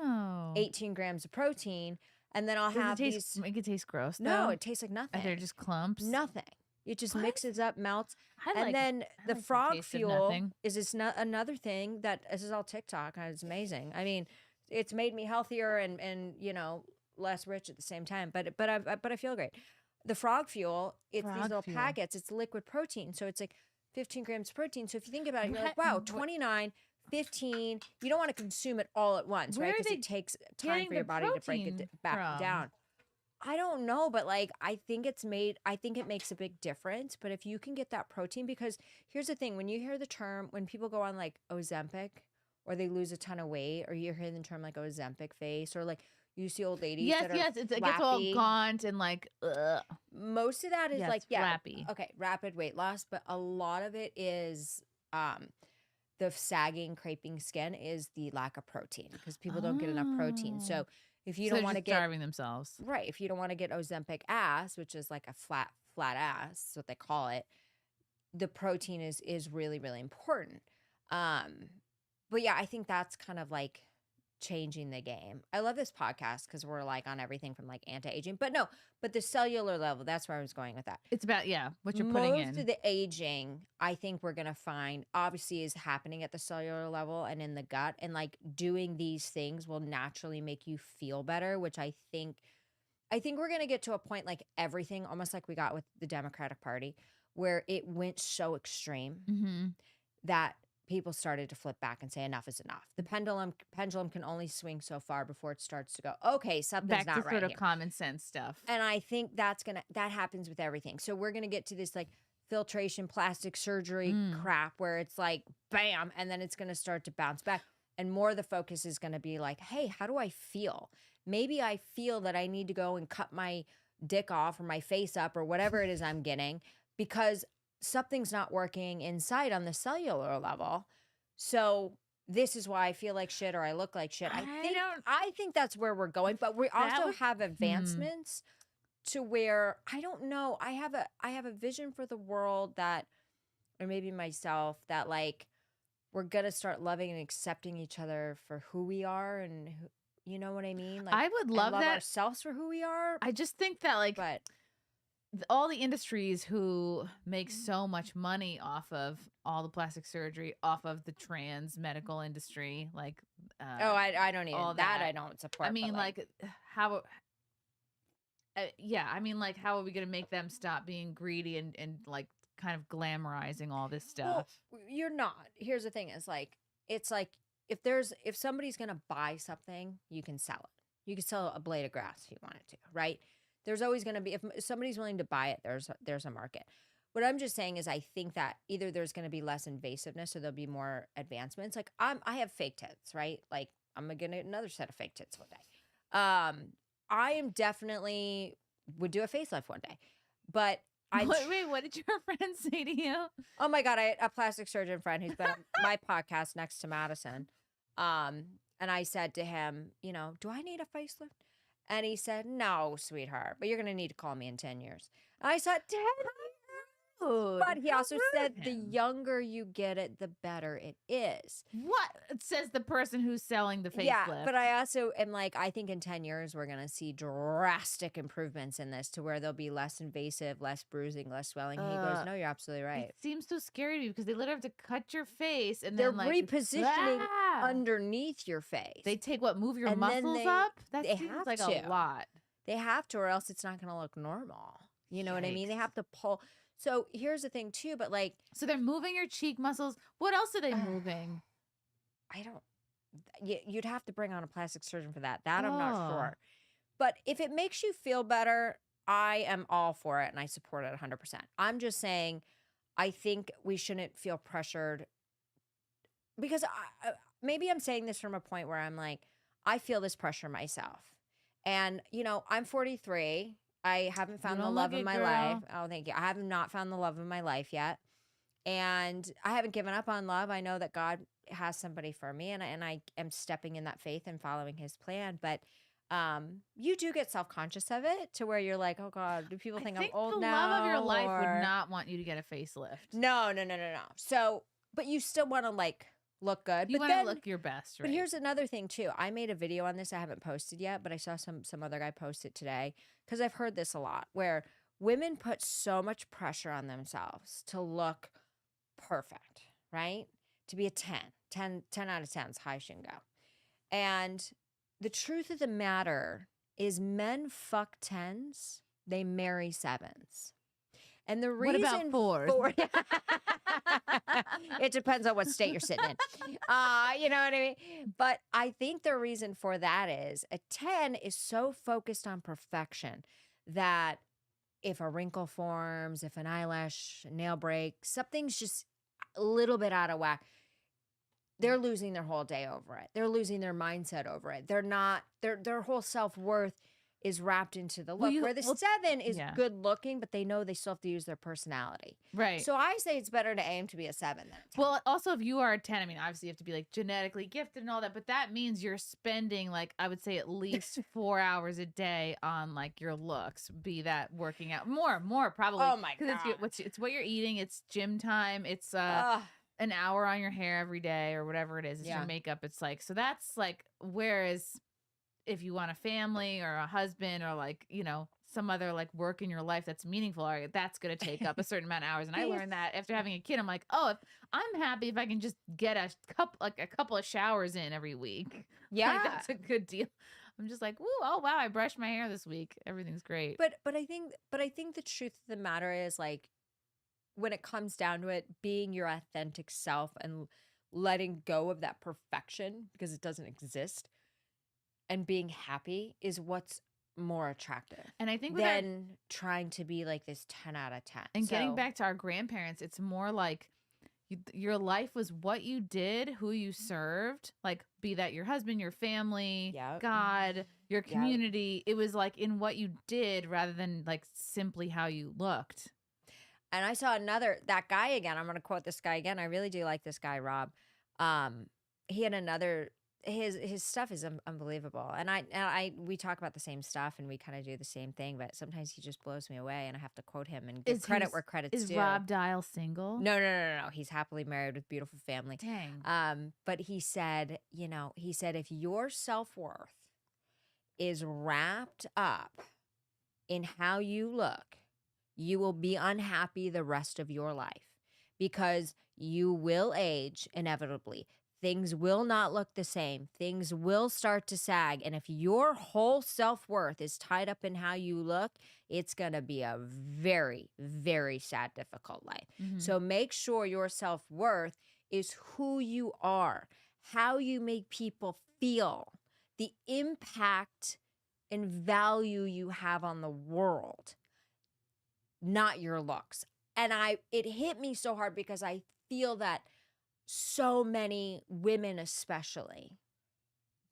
Speaker 2: 18 grams of protein, and then I'll have these.
Speaker 1: Make it taste gross.
Speaker 2: No,
Speaker 1: though?
Speaker 2: it tastes like nothing.
Speaker 1: They're just clumps.
Speaker 2: Nothing. It just mixes up, melts.
Speaker 1: The
Speaker 2: frog fuel is another thing this is all TikTok, and it's amazing. I mean, it's made me healthier and less rich at the same time. But I feel great. The frog fuel, it's these little packets. It's liquid protein, so it's like 15 grams of protein. So if you think about it, you're like, wow, 29, 15. You don't want to consume it all at once, right? Because it takes time for your body to break it back down. I don't know, but like I think it makes a big difference. But if you can get that protein, because here's the thing, when you hear the term, when people go on like Ozempic or they lose a ton of weight, or you hear the term like Ozempic face, or like you see old ladies that are
Speaker 1: it gets all gaunt and like ugh.
Speaker 2: Most of that is
Speaker 1: flappy.
Speaker 2: Okay, rapid weight loss, but a lot of it is the sagging, creping skin is the lack of protein, because people don't get enough protein. So if you don't want to get
Speaker 1: starving themselves,
Speaker 2: right? If you don't want to get Ozempic ass, which is like a flat ass, is what they call it, the protein is really, really important. But yeah, I think that's kind of like changing the game. I love this podcast because we're like on everything from like anti-aging, but the cellular level, that's where I was going with that.
Speaker 1: It's about what you're putting in.
Speaker 2: Most of the aging, I think we're gonna find obviously is happening at the cellular level and in the gut, and like doing these things will naturally make you feel better, which I think we're gonna get to a point like everything, almost like we got with the Democratic Party, where it went so extreme that people started to flip back and say enough is enough. The pendulum can only swing so far before it starts to go, okay, something's
Speaker 1: Back to
Speaker 2: not right
Speaker 1: sort of
Speaker 2: here.
Speaker 1: common sense stuff.
Speaker 2: And I think that happens with everything. So we're gonna get to this like filtration, plastic surgery crap where it's like bam, and then it's gonna start to bounce back. And more of the focus is gonna be like, hey, how do I feel? Maybe I feel that I need to go and cut my dick off or my face up or whatever it is I'm getting because something's not working inside on the cellular level. So this is why I feel like shit or I look like shit. I think that's where we're going, but we also have advancements to where I don't know. I have a vision for the world that, or maybe myself, that like we're gonna start loving and accepting each other for who we are and you know what I mean? Like
Speaker 1: I would love
Speaker 2: love
Speaker 1: that
Speaker 2: ourselves for who we are.
Speaker 1: I just think that like
Speaker 2: But
Speaker 1: all the industries who make so much money off of all the plastic surgery, off of the trans medical industry, like
Speaker 2: I don't even
Speaker 1: all
Speaker 2: that I don't support.
Speaker 1: I mean,
Speaker 2: but,
Speaker 1: like how yeah, I mean, like how are we gonna make them stop being greedy and like kind of glamorizing all this stuff?
Speaker 2: well, you're not. Here's the thing: is like it's like if somebody's gonna buy something, you can sell it. You can sell a blade of grass if you wanted to, right? There's always going to be, if somebody's willing to buy it, there's a market. What I'm just saying is I think that either there's going to be less invasiveness or there'll be more advancements. Like I have fake tits, right? Like I'm going to get another set of fake tits one day. I am definitely would do a facelift one day, but
Speaker 1: wait, what did your friend say to you?
Speaker 2: Oh my God, I had a plastic surgeon friend who's been on my podcast next to Madison. And I said to him, you know, do I need a facelift? And he said, no, sweetheart, but you're going to need to call me in 10 years. And I said, 10 years? But he also said the younger you get it, the better it is.
Speaker 1: What? It says the person who's selling the facelift.
Speaker 2: Yeah, but I also am like, I think in 10 years, we're going to see drastic improvements in this to where they'll be less invasive, less bruising, less swelling. He goes, no, you're absolutely right.
Speaker 1: It seems so scary to me because they literally have to cut your face and
Speaker 2: they're
Speaker 1: then like
Speaker 2: repositioning underneath your face.
Speaker 1: They take move your
Speaker 2: And then
Speaker 1: muscles up? That
Speaker 2: they
Speaker 1: seems
Speaker 2: have
Speaker 1: like
Speaker 2: to.
Speaker 1: a lot.
Speaker 2: They have to, or else it's not going to look normal. You know what I mean? They have to pull. So here's the thing too, but like.
Speaker 1: So they're moving your cheek muscles. What else are they moving?
Speaker 2: I don't. You'd have to bring on a plastic surgeon for that. That I'm not sure. But if it makes you feel better, I am all for it and I support it 100%. I'm just saying, I think we shouldn't feel pressured because maybe I'm saying this from a point where I'm like, I feel this pressure myself. And, you know, I'm 43. I haven't found the love of my life. Oh, thank you. I have not found the love of my life yet. And I haven't given up on love. I know that God has somebody for me and I am stepping in that faith and following his plan. But you do get self-conscious of it to where you're like, oh God, do people think I'm old now?
Speaker 1: The love of your life would not want you to get a facelift.
Speaker 2: No. So, but you still want to like look good.
Speaker 1: You want to look your best, right?
Speaker 2: But here's another thing too. I made a video on this. I haven't posted yet, but I saw some other guy post it today because I've heard this a lot where women put so much pressure on themselves to look perfect, right? To be a 10 out of 10 is high she can go. And the truth of the matter is men fuck 10s, they marry 7s. And the reason
Speaker 1: what about 4s?
Speaker 2: It depends on what state you're sitting in. You know what I mean? But I think the reason for that is a 10 is so focused on perfection that if a wrinkle forms, if an eyelash, nail break, something's just a little bit out of whack, they're losing their whole day over it. They're losing their mindset over it. They're not, their whole self-worth is wrapped into the look. Where the 7 is good looking, but they know they still have to use their personality.
Speaker 1: Right.
Speaker 2: So I say it's better to aim to be a 7 than a 10.
Speaker 1: Well, also if you are a 10, I mean, obviously you have to be like genetically gifted and all that, but that means you're spending like, I would say at least 4 hours a day on like your looks, be that working out more probably.
Speaker 2: Oh my God.
Speaker 1: It's what you're eating. It's gym time. It's an hour on your hair every day or whatever it is. It's your makeup. It's like, so that's like, whereas if you want a family or a husband or like, you know, some other like work in your life that's meaningful, that's going to take up a certain amount of hours. And I learned that after having a kid. I'm like, oh, if I'm happy if I can just get a couple of showers in every week.
Speaker 2: Yeah.
Speaker 1: Like, that's a good deal. I'm just like, oh wow, I brushed my hair this week. Everything's great.
Speaker 2: But I think the truth of the matter is like when it comes down to it, being your authentic self and letting go of that perfection because it doesn't exist and being happy is what's more attractive.
Speaker 1: And I think
Speaker 2: than trying to be like this 10 out of 10.
Speaker 1: And getting back to our grandparents, it's more like your life was what you did, who you served, like be that your husband, your family, God, your community. It was like in what you did rather than like simply how you looked.
Speaker 2: And I saw that guy again. I'm going to quote this guy again. I really do like this guy, Rob. He had another, his stuff is unbelievable. And we talk about the same stuff and we kind of do the same thing, but sometimes he just blows me away and I have to quote him and give credit where credit's due.
Speaker 1: Is Rob Dial single?
Speaker 2: No. He's happily married with beautiful family.
Speaker 1: Dang.
Speaker 2: But he said, if your self-worth is wrapped up in how you look, you will be unhappy the rest of your life because you will age inevitably. Things will not look the same. Things will start to sag. And if your whole self-worth is tied up in how you look, it's going to be a very, very sad, difficult life.
Speaker 1: Mm-hmm.
Speaker 2: So make sure your self-worth is who you are, how you make people feel, the impact and value you have on the world, not your looks. And it hit me so hard because I feel that so many women, especially,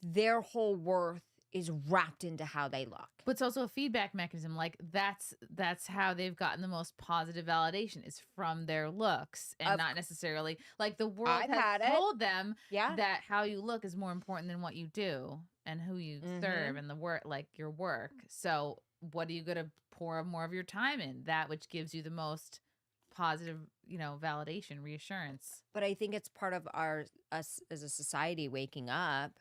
Speaker 2: their whole worth is wrapped into how they look.
Speaker 1: But it's also a feedback mechanism. Like that's how they've gotten the most positive validation is from their looks and not necessarily like the world has told them that how you look is more important than what you do and who you serve and the work, like your work. So what are you going to pour more of your time in? That which gives you the most positive, validation, reassurance.
Speaker 2: But I think it's part of us as a society waking up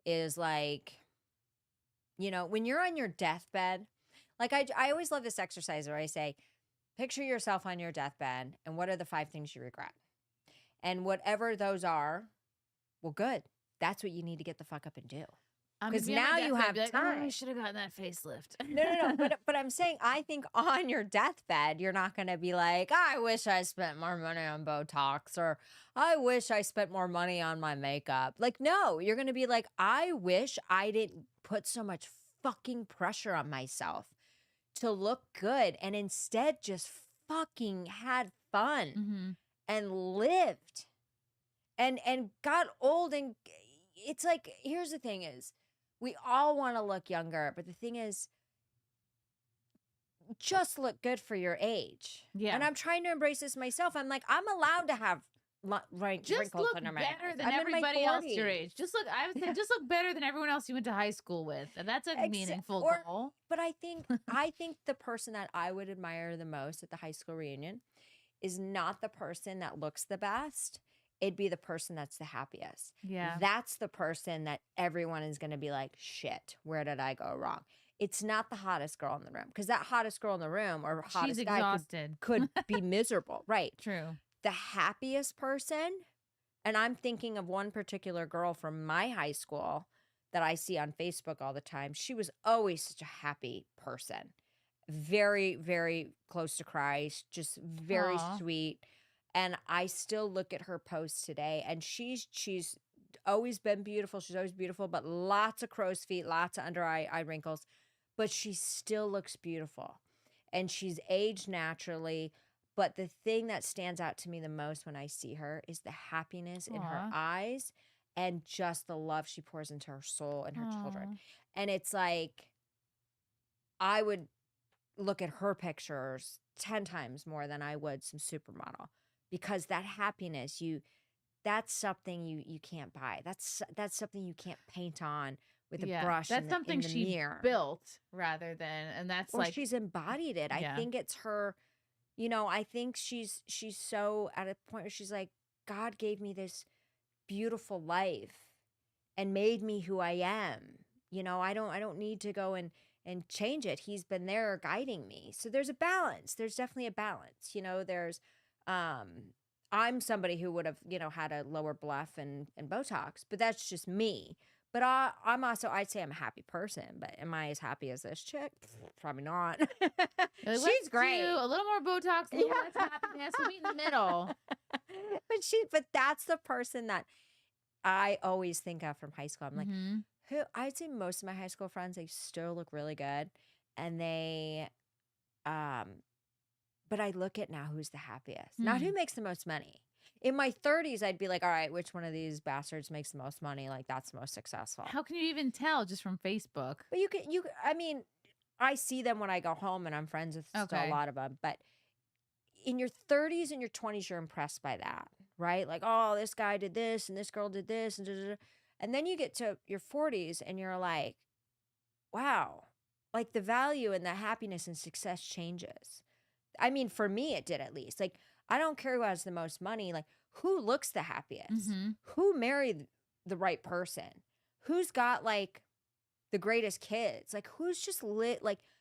Speaker 2: is like, when you're on your deathbed, like I always love this exercise where I say, picture yourself on your deathbed and what are the 5 things you regret? And whatever those are, well, good. That's what you need to get the fuck up and do. Because now you have time.
Speaker 1: I should have gotten that facelift.
Speaker 2: No. But I'm saying, I think on your deathbed, you're not going to be like, I wish I spent more money on Botox or I wish I spent more money on my makeup. Like, no, you're going to be like, I wish I didn't put so much fucking pressure on myself to look good and instead just fucking had fun and lived and got old. And it's like, here's the thing is, we all want to look younger, but the thing is, just look good for your age. Yeah. And I'm trying to embrace this myself. I'm like, I'm allowed to have wrinkles under my eyes.
Speaker 1: Just look better than everybody else your age. Just look, I would say, just look better than everyone else you went to high school with. And that's a meaningful goal.
Speaker 2: But I think the person that I would admire the most at the high school reunion is not the person that looks the best. It'd be the person that's the happiest.
Speaker 1: Yeah.
Speaker 2: That's the person that everyone is going to be like, shit, where did I go wrong? It's not the hottest girl in the room because that hottest girl in the room or hottest guy could be miserable. Right.
Speaker 1: True.
Speaker 2: The happiest person, and I'm thinking of one particular girl from my high school that I see on Facebook all the time. She was always such a happy person. Very, very close to Christ, just very sweet. And I still look at her posts today, and she's always been beautiful. She's always beautiful, but lots of crow's feet, lots of under eye wrinkles. But she still looks beautiful, and she's aged naturally. But the thing that stands out to me the most when I see her is the happiness in her eyes and just the love she pours into her soul and her children. And it's like I would look at her pictures 10 times more than I would some supermodel. Because that happiness, that's something you can't buy. That's something you can't paint on with a brush.
Speaker 1: That's something she
Speaker 2: mirror.
Speaker 1: Built rather than, and that's
Speaker 2: or she's embodied it. I think it's her. I think she's so at a point where she's like, God gave me this beautiful life and made me who I am. I don't need to go and change it. He's been there guiding me. So there's a balance. There's definitely a balance. There's. I'm somebody who would have, had a lower bluff and Botox, but that's just me. But I'm also, I'd say I'm a happy person, but am I as happy as this chick? Probably not. She's great.
Speaker 1: A little more Botox, a little less happiness. We'll meet in the middle.
Speaker 2: but that's the person that I always think of from high school. I'm like,
Speaker 1: Mhm.
Speaker 2: who I'd say most of my high school friends, they still look really good. And they, but I look at now who's the happiest, not who
Speaker 1: Hmm.
Speaker 2: makes the most money. In my 30s, I'd be like, all right, which one of these bastards makes the most money? Like, that's the most successful.
Speaker 1: How can you even tell just from Facebook?
Speaker 2: But I mean, I see them when I go home and I'm friends with still a
Speaker 1: Okay.
Speaker 2: lot of them. But in your 30s and your 20s, you're impressed by that, right? Like, oh, this guy did this and this girl did this. And then you get to your 40s and you're like, wow, like the value and the happiness and success changes. I mean, for me, it did at least. Like, I don't care who has the most money. Like, who looks the happiest?
Speaker 1: Mhm.
Speaker 2: Who married the right person? Who's got like the greatest kids? Like, who's just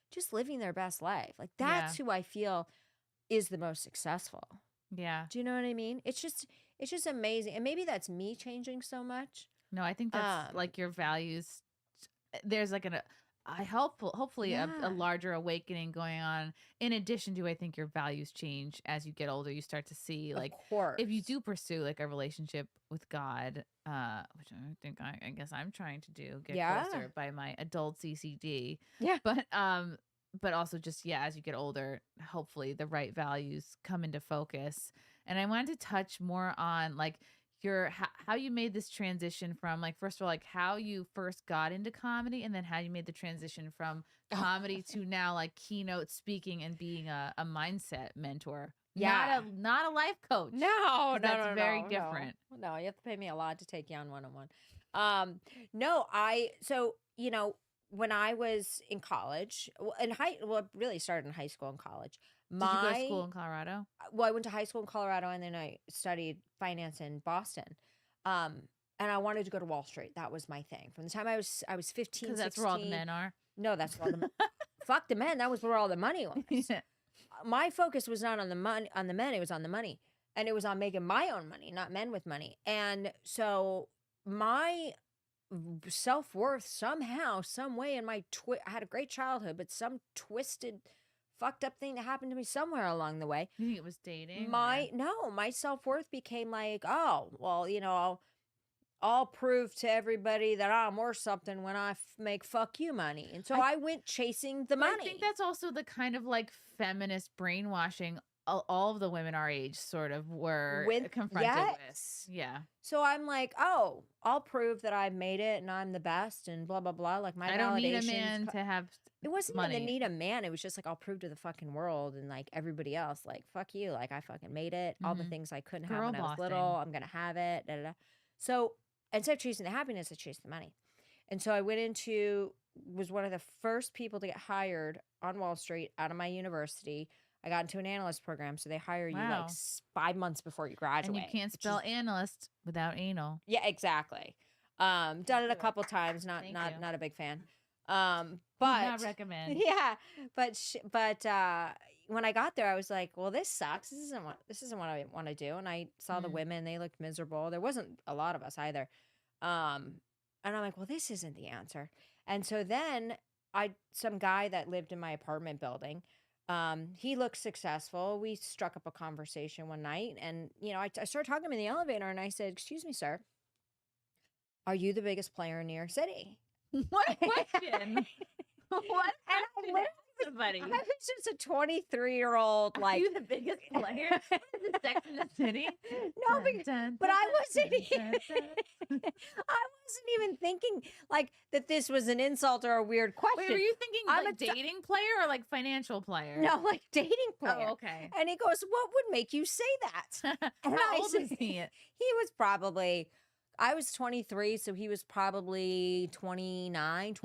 Speaker 2: just living their best life? Like, that's who I feel is the most successful.
Speaker 1: Yeah.
Speaker 2: Do you know what I mean? It's just amazing. And maybe that's me changing so much.
Speaker 1: No, I think that's like your values. There's like hopefully a
Speaker 2: Yeah.
Speaker 1: larger awakening going on. In addition to, I think your values change as you get older. You start to see like
Speaker 2: Of course.
Speaker 1: if you do pursue like a relationship with God, which I think I guess I'm trying to do, get closer by my adult CCD.
Speaker 2: Yeah.
Speaker 1: But also just as you get older, hopefully the right values come into focus. And I wanted to touch more on like how you made this transition from like, first of all, like how you first got into comedy, and then how you made the transition from comedy to now like keynote speaking and being a mindset mentor.
Speaker 2: Yeah.
Speaker 1: Not a life coach.
Speaker 2: No,
Speaker 1: that's very different.
Speaker 2: No, you have to pay me a lot to take you on one-on-one. So, when I was in college, it really started in high school and college.
Speaker 1: Did you go to school in Colorado?
Speaker 2: Well, I went to high school in Colorado and then I studied finance in Boston. And I wanted to go to Wall Street. That was my thing. From the time I was 15,
Speaker 1: Because that's where all the men are.
Speaker 2: No, that's where all the fuck the men. That was where all the money was. My focus was not on the men, it was on the money. And it was on making my own money, not men with money. And so my self-worth somehow, some way in I had a great childhood, but some twisted, fucked up thing that happened to me somewhere along the way.
Speaker 1: You think it was dating?
Speaker 2: My self-worth became like, oh, well, I'll prove to everybody that I'm worth something when I make fuck you money. And so I went chasing the money.
Speaker 1: I think that's also the kind of like feminist brainwashing all of the women our age sort of were confronted with. Yeah.
Speaker 2: So I'm like, oh, I'll prove that I've made it and I'm the best and blah, blah, blah. Like my
Speaker 1: I don't need a man to have
Speaker 2: It wasn't
Speaker 1: money.
Speaker 2: even the need a man. It was just like, I'll prove to the fucking world and like everybody else, like, fuck you. Like I fucking made it. All the things I couldn't have when I was little, I'm going to have it. Da, da, da. So instead of chasing the happiness, I chased the money. And so I was one of the first people to get hired on Wall Street out of my university. I got into an analyst program, so they hire you like 5 months before you graduate.
Speaker 1: And you can't spell analyst without anal.
Speaker 2: Yeah, exactly. Done it a couple times. Not a big fan. But
Speaker 1: not recommend.
Speaker 2: Yeah, but when I got there, I was like, well, this sucks. This isn't what I want to do. And I saw the women; they looked miserable. There wasn't a lot of us either. And I'm like, well, this isn't the answer. And so then some guy that lived in my apartment building. He looked successful. We struck up a conversation one night and, I started talking to him in the elevator and I said, excuse me, sir, are you the biggest player in New York City?
Speaker 1: What a question. What somebody?
Speaker 2: I was just a 23-year-old, like.
Speaker 1: Are you the biggest player in Sex in the City?
Speaker 2: No, but I wasn't. I wasn't even thinking like that this was an insult or a weird question.
Speaker 1: Wait, were you thinking like dating player or like financial player?
Speaker 2: No, like dating player.
Speaker 1: Oh, okay.
Speaker 2: And he goes, "What would make you say that?" And
Speaker 1: How old is he?
Speaker 2: He was probably. I was 23, so he was probably 29.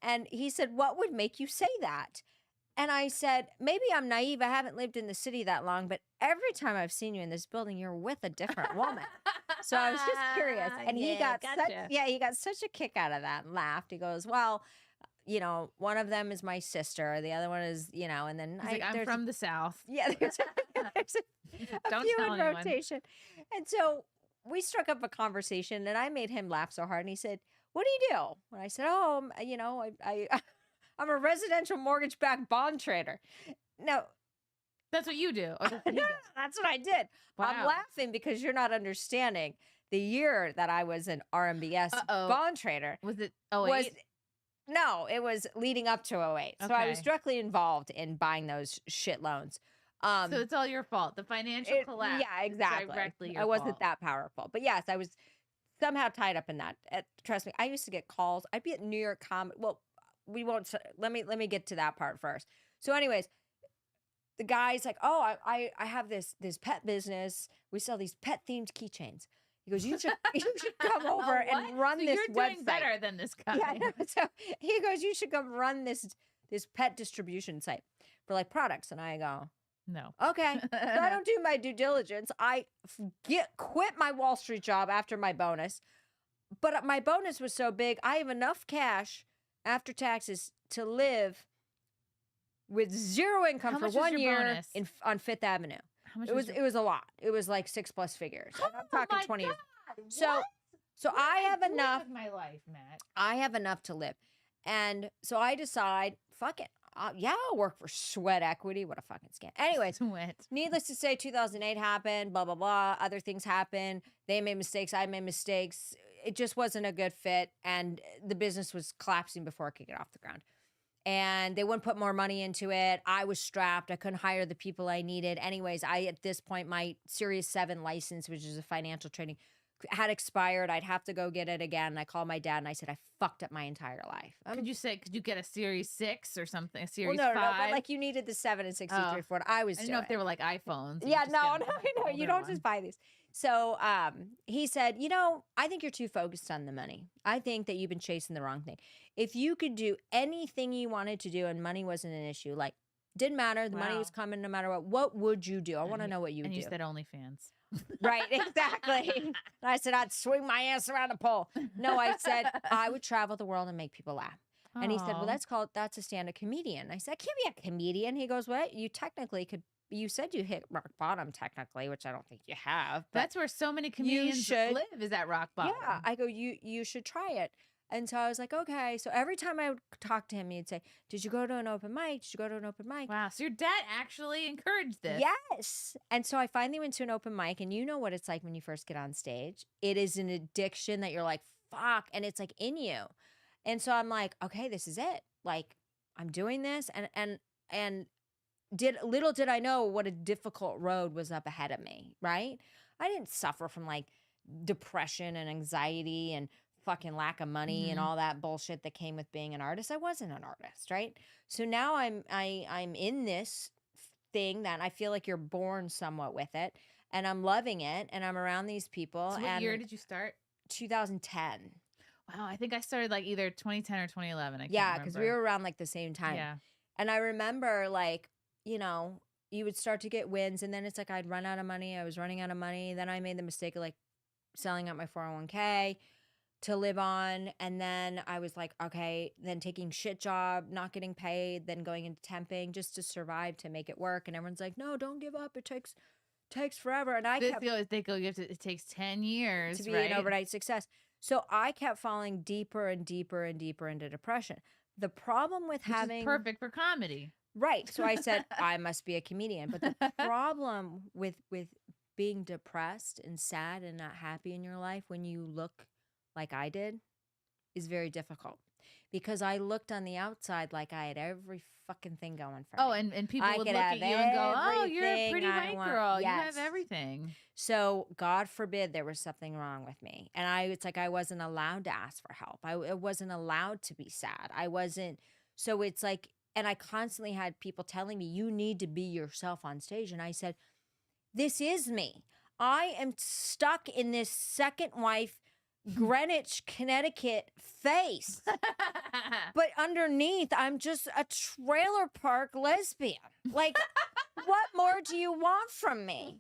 Speaker 2: And he said, what would make you say that? And I said, maybe I'm naive. I haven't lived in the city that long, but every time I've seen you in this building, you're with a different woman. So I was just curious. And he got such a kick out of that and laughed. He goes, well, one of them is my sister. The other one is, and then
Speaker 1: I'm from the South.
Speaker 2: Yeah, there's a few in rotation. And so we struck up a conversation and I made him laugh so hard. And he said, what do you do? And I said, oh, I'm a residential mortgage-backed bond trader. Now,
Speaker 1: That's what you do. Or that's what he does.
Speaker 2: That's what I did. I'm
Speaker 1: Wow.
Speaker 2: laughing because you're not understanding. The year that I was an RMBS bond trader
Speaker 1: Was it
Speaker 2: was
Speaker 1: 08?
Speaker 2: no, it was leading up to 08. So I was
Speaker 1: Okay.
Speaker 2: directly involved in buying those shit loans.
Speaker 1: So it's all your fault. The financial collapse.
Speaker 2: Yeah,
Speaker 1: is
Speaker 2: exactly.
Speaker 1: Directly your
Speaker 2: I wasn't
Speaker 1: fault.
Speaker 2: that powerful. But yes, I was somehow tied up in that. Trust me, I used to get calls. I'd be at New York Comedy. Well, we won't. Let me get to that part first. So, anyways, the guy's like, "Oh, I have this pet business. We sell these pet themed keychains." He goes, "You should come over
Speaker 1: What?
Speaker 2: and run
Speaker 1: So
Speaker 2: this
Speaker 1: you're
Speaker 2: website."
Speaker 1: doing better than this guy.
Speaker 2: Yeah, I know. So he goes, "You should come run this pet distribution site for like products." And I go,
Speaker 1: No.
Speaker 2: "Okay." So I don't do my due diligence. I quit my Wall Street job after my bonus, but my bonus was so big, I have enough cash after taxes to live with zero income
Speaker 1: How
Speaker 2: for
Speaker 1: much was
Speaker 2: 1
Speaker 1: your
Speaker 2: year
Speaker 1: bonus?
Speaker 2: on Fifth Avenue.
Speaker 1: How much
Speaker 2: It was a lot. It was like 6+ figures. And I'm talking
Speaker 1: my
Speaker 2: 20 years.
Speaker 1: God,
Speaker 2: So
Speaker 1: what?
Speaker 2: so
Speaker 1: What
Speaker 2: I
Speaker 1: am
Speaker 2: have
Speaker 1: doing
Speaker 2: enough.
Speaker 1: with my life, Matt.
Speaker 2: I have enough to live. And so I decide, fuck it. Yeah, I'll work for sweat equity. What a fucking scam. Anyways,
Speaker 1: Sweat.
Speaker 2: needless to say, 2008 happened, blah, blah, blah. Other things happened. They made mistakes. I made mistakes. It just wasn't a good fit. And the business was collapsing before it could get off the ground. And they wouldn't put more money into it. I was strapped. I couldn't hire the people I needed. Anyways, at this point, my Series 7 license, which is a financial trading, had expired. I'd have to go get it again. I called my dad and I said, I fucked up my entire life.
Speaker 1: Could you get a Series 6 or something? A
Speaker 2: Well,
Speaker 1: Series
Speaker 2: no,
Speaker 1: 5?
Speaker 2: but like you needed the 7 and 63 for what I was
Speaker 1: I didn't
Speaker 2: doing.
Speaker 1: know if they were like iPhones. You
Speaker 2: Yeah,
Speaker 1: just
Speaker 2: no,
Speaker 1: get
Speaker 2: no,
Speaker 1: an
Speaker 2: I know. You
Speaker 1: older
Speaker 2: don't
Speaker 1: one.
Speaker 2: just buy these. So he said, I think you're too focused on the money. I think that you've been chasing the wrong thing. If you could do anything you wanted to do and money wasn't an issue, like didn't matter, the money was
Speaker 1: Wow.
Speaker 2: coming no matter what would you do? I want to know what you would
Speaker 1: And
Speaker 2: do.
Speaker 1: you said OnlyFans.
Speaker 2: Right, exactly. And I said, I'd swing my ass around a pole. No, I said, I would travel the world and make people laugh. And he said, well,
Speaker 1: Aw.
Speaker 2: that's a stand-up comedian. I said, I can't be a comedian. He goes, what? You technically could, you said you hit rock bottom technically, which I don't think you have. But
Speaker 1: That's where so many comedians
Speaker 2: should-
Speaker 1: live, is at rock bottom.
Speaker 2: yeah, I go, you should try it. And so I was like, okay. So every time I would talk to him, he'd say, did you go to an open mic? Did you go to an open mic?
Speaker 1: Wow. So your dad actually encouraged this.
Speaker 2: Yes. And so I finally went to an open mic, and you know what it's like when you first get on stage. It is an addiction that you're like, fuck, and it's like in you. And so I'm like, okay, this is it. Like, I'm doing this, and little did I know what a difficult road was up ahead of me, right? I didn't suffer from like depression and anxiety and fucking lack of money and all that bullshit that came with being an artist. I wasn't an artist, right? So now I'm in this thing that I feel like you're born somewhat with it, and I'm loving it, and I'm around these people.
Speaker 1: So what
Speaker 2: and
Speaker 1: year did you start?
Speaker 2: 2010.
Speaker 1: Wow. I think I started like either 2010 or 2011. I can't
Speaker 2: Yeah, because we
Speaker 1: remember.
Speaker 2: were around like the same time.
Speaker 1: Yeah.
Speaker 2: And I remember like, you would start to get wins, and then it's like I'd run out of money. I was running out of money. Then I made the mistake of like selling out my 401k to live on. And then I was like, okay, then taking shit job, not getting paid, then going into temping just to survive, to make it work. And everyone's like, no, don't give up. It takes forever. And I kept
Speaker 1: They go, it takes 10 years
Speaker 2: to be
Speaker 1: right?
Speaker 2: an overnight success. So I kept falling deeper and deeper and deeper into depression. The problem with
Speaker 1: Which
Speaker 2: having
Speaker 1: is perfect for comedy.
Speaker 2: right. So I said, I must be a comedian. But the problem with being depressed and sad and not happy in your life when you look like I did is very difficult, because I looked on the outside like I had every fucking thing going for
Speaker 1: Oh,
Speaker 2: me.
Speaker 1: and people
Speaker 2: I
Speaker 1: would
Speaker 2: could
Speaker 1: look at
Speaker 2: have
Speaker 1: you and go, oh, you're a
Speaker 2: everything
Speaker 1: pretty
Speaker 2: I
Speaker 1: white
Speaker 2: want.
Speaker 1: girl. You
Speaker 2: Yes.
Speaker 1: have everything.
Speaker 2: So God forbid there was something wrong with me. And it's like I wasn't allowed to ask for help. I wasn't allowed to be sad. I wasn't. So it's like, and I constantly had people telling me, you need to be yourself on stage. And I said, this is me. I am stuck in this second wife, Greenwich, Connecticut face. But underneath, I'm just a trailer park lesbian. Like, what more do you want from me?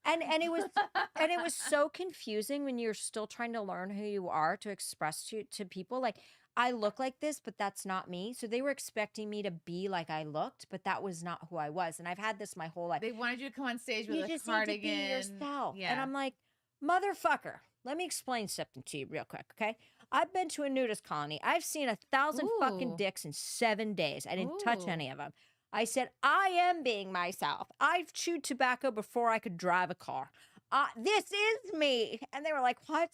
Speaker 2: And it was so confusing when you're still trying to learn who you are to express to people. Like, I look like this, but that's not me. So they were expecting me to be like I looked, but that was not who I was. And I've had this my whole life.
Speaker 1: They wanted you to come on stage with
Speaker 2: You
Speaker 1: a
Speaker 2: just
Speaker 1: cardigan.
Speaker 2: need to be yourself.
Speaker 1: Yeah.
Speaker 2: And I'm like, motherfucker, let me explain something to you real quick, okay? I've been to a nudist colony. I've seen 1,000 fucking
Speaker 1: Ooh.
Speaker 2: dicks in 7 days. I didn't touch
Speaker 1: Ooh.
Speaker 2: any of them. I said, I am being myself. I've chewed tobacco before I could drive a car. This is me. And they were like, what?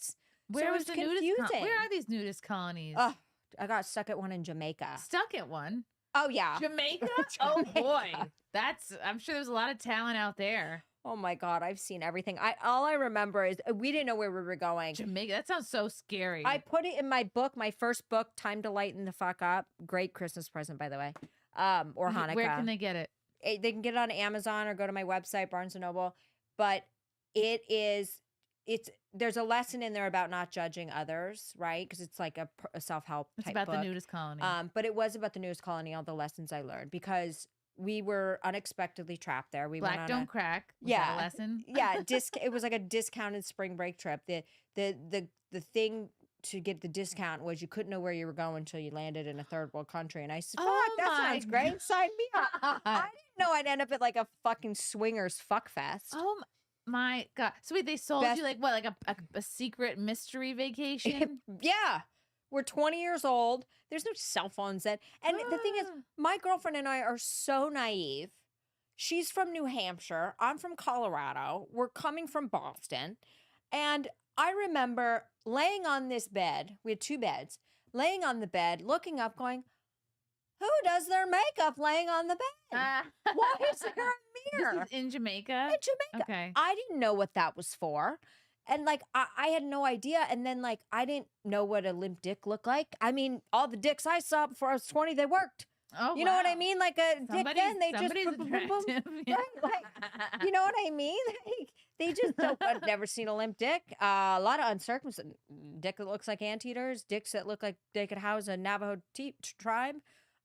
Speaker 1: Where
Speaker 2: so
Speaker 1: was
Speaker 2: it
Speaker 1: the
Speaker 2: was
Speaker 1: nudist?
Speaker 2: confusing.
Speaker 1: Where are these nudist colonies?
Speaker 2: I got stuck at one in Jamaica.
Speaker 1: Stuck at one.
Speaker 2: Oh, yeah.
Speaker 1: Jamaica? Oh boy. I'm sure there's a lot of talent out there.
Speaker 2: Oh my God, I've seen everything. All I remember is we didn't know where we were going.
Speaker 1: Jamaica, that sounds so scary.
Speaker 2: I put it in my book, my first book, Time to Lighten the Fuck Up. Great Christmas present, by the way. Or Hanukkah.
Speaker 1: Where can they get it?
Speaker 2: They can get it on Amazon or go to my website, Barnes & Noble. But there's a lesson in there about not judging others, right? Because it's like a self-help type
Speaker 1: It's about
Speaker 2: book.
Speaker 1: the nudist colony.
Speaker 2: But it was about the nudist colony, all the lessons I learned, because we were unexpectedly trapped there. We
Speaker 1: Black
Speaker 2: went on
Speaker 1: don't crack. Was
Speaker 2: yeah,
Speaker 1: that a lesson.
Speaker 2: Yeah, it was like a discounted spring break trip. The thing to get the discount was you couldn't know where you were going until you landed in a third world country. And I said, "Fuck, that sounds great. Sign me up." I didn't know I'd end up at like a fucking swingers fuck fest.
Speaker 1: Oh my God! So wait, they sold you like what, like a secret mystery vacation?
Speaker 2: Yeah. We're 20 years old. There's no cell phones then. And the thing is, my girlfriend and I are so naive. She's from New Hampshire. I'm from Colorado. We're coming from Boston. And I remember laying on this bed. We had 2 beds. Laying on the bed, looking up, going, who does their makeup laying on the bed? Why is there a mirror?
Speaker 1: This is in Jamaica?
Speaker 2: In Jamaica.
Speaker 1: Okay.
Speaker 2: I didn't know what that was for. And like, I had no idea. And then like, I didn't know what a limp dick looked like. I mean, all the dicks I saw before I was 20, they worked.
Speaker 1: Oh,
Speaker 2: you know what I mean? Like a dick then, they just,
Speaker 1: attractive. Yeah.
Speaker 2: right? Like, you know what I mean? Like, they just don't, I've never seen a limp dick. A lot of uncircumcised dick that looks like anteaters, dicks that look like they could house a Navajo tribe.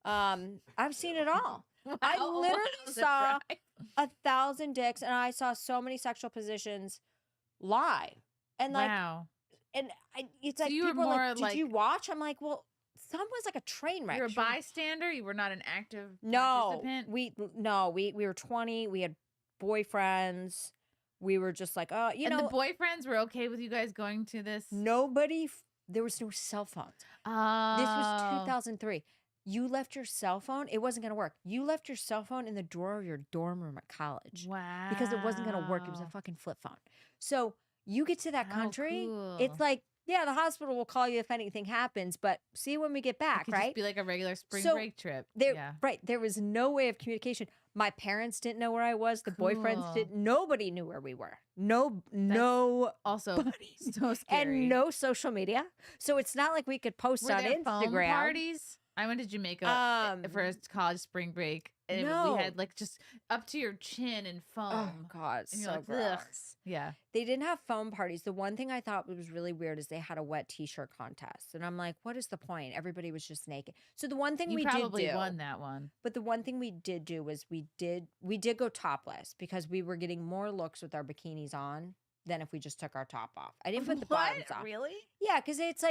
Speaker 2: I've seen it all.
Speaker 1: Wow,
Speaker 2: I literally saw
Speaker 1: tribe.
Speaker 2: 1,000 dicks, and I saw so many sexual positions live. And like,
Speaker 1: wow.
Speaker 2: and it's
Speaker 1: So
Speaker 2: like,
Speaker 1: you were
Speaker 2: people are
Speaker 1: more
Speaker 2: like, did
Speaker 1: like-
Speaker 2: you watch? I'm like, well, some was like a train wreck.
Speaker 1: You were a
Speaker 2: She was-
Speaker 1: bystander? You were not an active
Speaker 2: No,
Speaker 1: participant?
Speaker 2: we were 20. We had boyfriends. We were just like, oh, you
Speaker 1: and
Speaker 2: know,
Speaker 1: the boyfriends were okay with you guys going to this?
Speaker 2: there was no cell phones.
Speaker 1: Oh.
Speaker 2: This was 2003. You left your cell phone. It wasn't going to work. You left your cell phone in the drawer of your dorm room at college.
Speaker 1: Wow.
Speaker 2: Because it wasn't going to work. It was a fucking flip phone. So you get to that
Speaker 1: How
Speaker 2: country.
Speaker 1: cool.
Speaker 2: It's like, yeah, the hospital will call you if anything happens, but see when we get
Speaker 1: It
Speaker 2: back,
Speaker 1: could
Speaker 2: right?
Speaker 1: just be like a regular spring
Speaker 2: So,
Speaker 1: break trip.
Speaker 2: There,
Speaker 1: Yeah.
Speaker 2: right. There was no way of communication. My parents didn't know where I was. The boyfriends
Speaker 1: Cool.
Speaker 2: didn't. Nobody knew where we were. No
Speaker 1: Also,
Speaker 2: buddies.
Speaker 1: so scary.
Speaker 2: And no social media. So it's not like we could post
Speaker 1: Were
Speaker 2: on
Speaker 1: there foam
Speaker 2: Instagram.
Speaker 1: parties? I went to Jamaica for a college spring break, and
Speaker 2: no.
Speaker 1: we had like just up to your chin in foam.
Speaker 2: Oh God,
Speaker 1: And
Speaker 2: so
Speaker 1: you're like,
Speaker 2: gross.
Speaker 1: ugh. Yeah.
Speaker 2: They didn't have foam parties. The one thing I thought was really weird is they had a wet T-shirt contest, and I'm like, what is the point? Everybody was just naked. So the one thing
Speaker 1: You
Speaker 2: we
Speaker 1: probably
Speaker 2: did do,
Speaker 1: won that one.
Speaker 2: but the one thing we did do was we did go topless because we were getting more looks with our bikinis on than if we just took our top off. I didn't put the bottoms on.
Speaker 1: Really?
Speaker 2: Yeah, because it's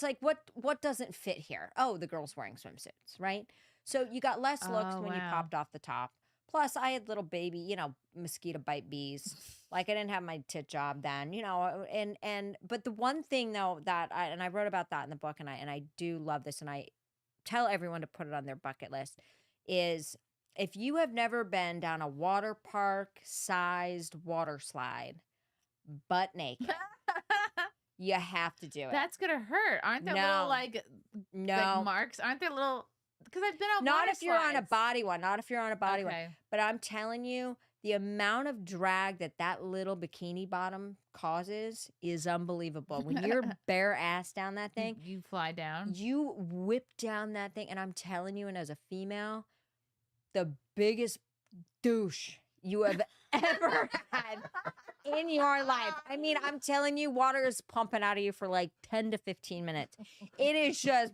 Speaker 2: like what doesn't fit here? Oh, the girl's wearing swimsuits, right? So you got less looks
Speaker 1: Oh,
Speaker 2: when you
Speaker 1: wow.
Speaker 2: popped off the top. Plus, I had little baby, mosquito bite bees. Like I didn't have my tit job then, but the one thing though that I wrote about that in the book, and I do love this, and I tell everyone to put it on their bucket list, is if you have never been down a water park sized water slide, butt naked, you have to do it.
Speaker 1: That's gonna hurt. Aren't there
Speaker 2: No.
Speaker 1: little like
Speaker 2: no,
Speaker 1: marks? Aren't there little? Because I've been on
Speaker 2: not
Speaker 1: water
Speaker 2: if you're on a
Speaker 1: slides.
Speaker 2: body one. Not if you're on a body one.
Speaker 1: Okay.
Speaker 2: But I'm telling you, the amount of drag that little bikini bottom causes is unbelievable. When you're bare ass down that thing,
Speaker 1: You fly down.
Speaker 2: you whip down that thing, and I'm telling you, and as a female, the biggest douche you have ever had in your life. I mean, I'm telling you, water is pumping out of you for like 10 to 15 minutes. It is just,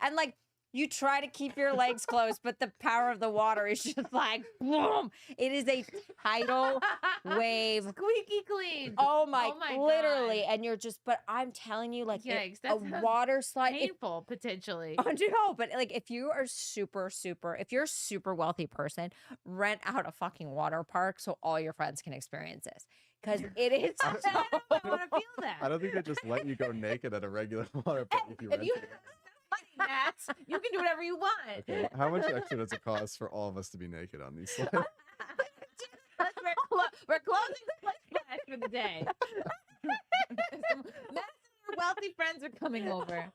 Speaker 2: and like, you try to keep your legs closed, but the power of the water is just like, boom. It is a tidal wave.
Speaker 1: Squeaky clean.
Speaker 2: Oh my, literally.
Speaker 1: God.
Speaker 2: And you're just, but I'm telling you, like,
Speaker 1: Yikes,
Speaker 2: a
Speaker 1: that sounds
Speaker 2: water slide.
Speaker 1: Painful potentially.
Speaker 2: Oh, no, but like if you are if you're a super wealthy person, rent out a fucking water park so all your friends can experience this. Because it is.
Speaker 1: I want to feel that.
Speaker 3: I don't think they just let you go naked at a regular water park if you rent
Speaker 1: you,
Speaker 3: it.
Speaker 1: money Matt. You can do whatever you want.
Speaker 3: Okay, how much extra does it cost for all of us to be naked on these slides?
Speaker 1: We're closing the place for the day. Matt and your wealthy friends are coming over.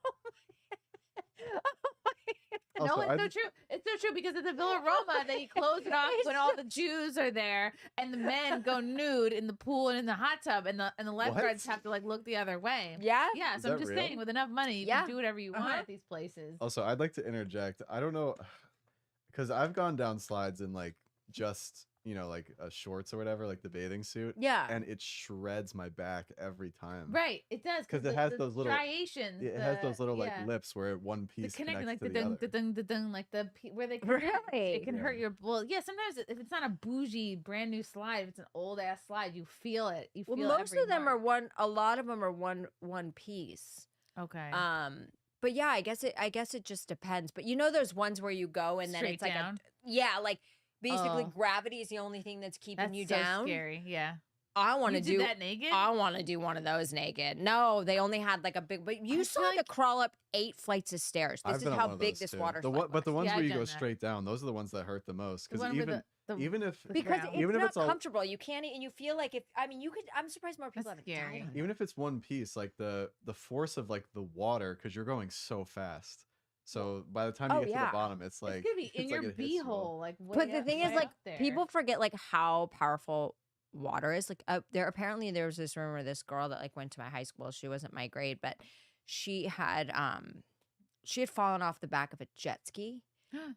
Speaker 1: No,
Speaker 3: Also,
Speaker 1: it's so true. It's so true because at the Villa Roma, they close it off when all the Jews are there, and the men go nude in the pool and in the hot tub, and the lifeguards have to like look the other way.
Speaker 2: Yeah.
Speaker 1: Yeah.
Speaker 3: Is
Speaker 1: So I'm
Speaker 3: that
Speaker 1: just
Speaker 3: real?
Speaker 1: saying, with enough money, you can do whatever you want at these places.
Speaker 3: Also, I'd like to interject. I don't know, because I've gone down slides in like just, like shorts or whatever, like the bathing suit.
Speaker 2: Yeah.
Speaker 3: And it shreds my back every time.
Speaker 1: Right. It does.
Speaker 3: Because it has those little
Speaker 1: striations.
Speaker 3: It has those little like lips where one piece
Speaker 1: connecting,
Speaker 3: connects
Speaker 1: like
Speaker 3: to the other.
Speaker 1: the dung, like where they connect.
Speaker 2: Really?
Speaker 1: It can hurt your. Well, yeah. Sometimes if it's not a bougie brand new slide, if it's an old ass slide, you feel it. You feel.
Speaker 2: Well, most of them are one. A lot of them are one piece.
Speaker 1: Okay.
Speaker 2: But yeah, I guess it just depends. But those ones where you go and then it's like
Speaker 1: down?
Speaker 2: like basically gravity is the only thing that's keeping you down.
Speaker 1: Scary. Yeah.
Speaker 2: I want to do
Speaker 1: that naked.
Speaker 2: I want to do one of those naked. No, they only had like a big. But you still had to crawl up 8 flights of stairs. This is how big this water slide was.
Speaker 3: But the ones
Speaker 1: Yeah,
Speaker 3: where
Speaker 1: I've
Speaker 3: you go
Speaker 1: done that.
Speaker 3: straight down, those are the ones that hurt the most.
Speaker 1: The
Speaker 3: Because
Speaker 1: one where
Speaker 3: even if
Speaker 2: because
Speaker 1: ground.
Speaker 2: it's
Speaker 3: even if
Speaker 2: not
Speaker 3: it's all
Speaker 2: comfortable, you can't. And you feel like you could. I'm surprised more people
Speaker 1: That's
Speaker 2: haven't
Speaker 1: scary.
Speaker 2: died on
Speaker 3: even if it's one piece, like the force of like the water, because you're going so fast. So by the time you get to the bottom, it's like
Speaker 1: it's gonna be in
Speaker 3: it's
Speaker 1: your
Speaker 3: like it hits you.
Speaker 1: beehole. Like,
Speaker 2: But the thing is, like, people forget like how powerful water is. Like, there was this rumor, this girl that like went to my high school. She wasn't my grade, but she had fallen off the back of a jet ski,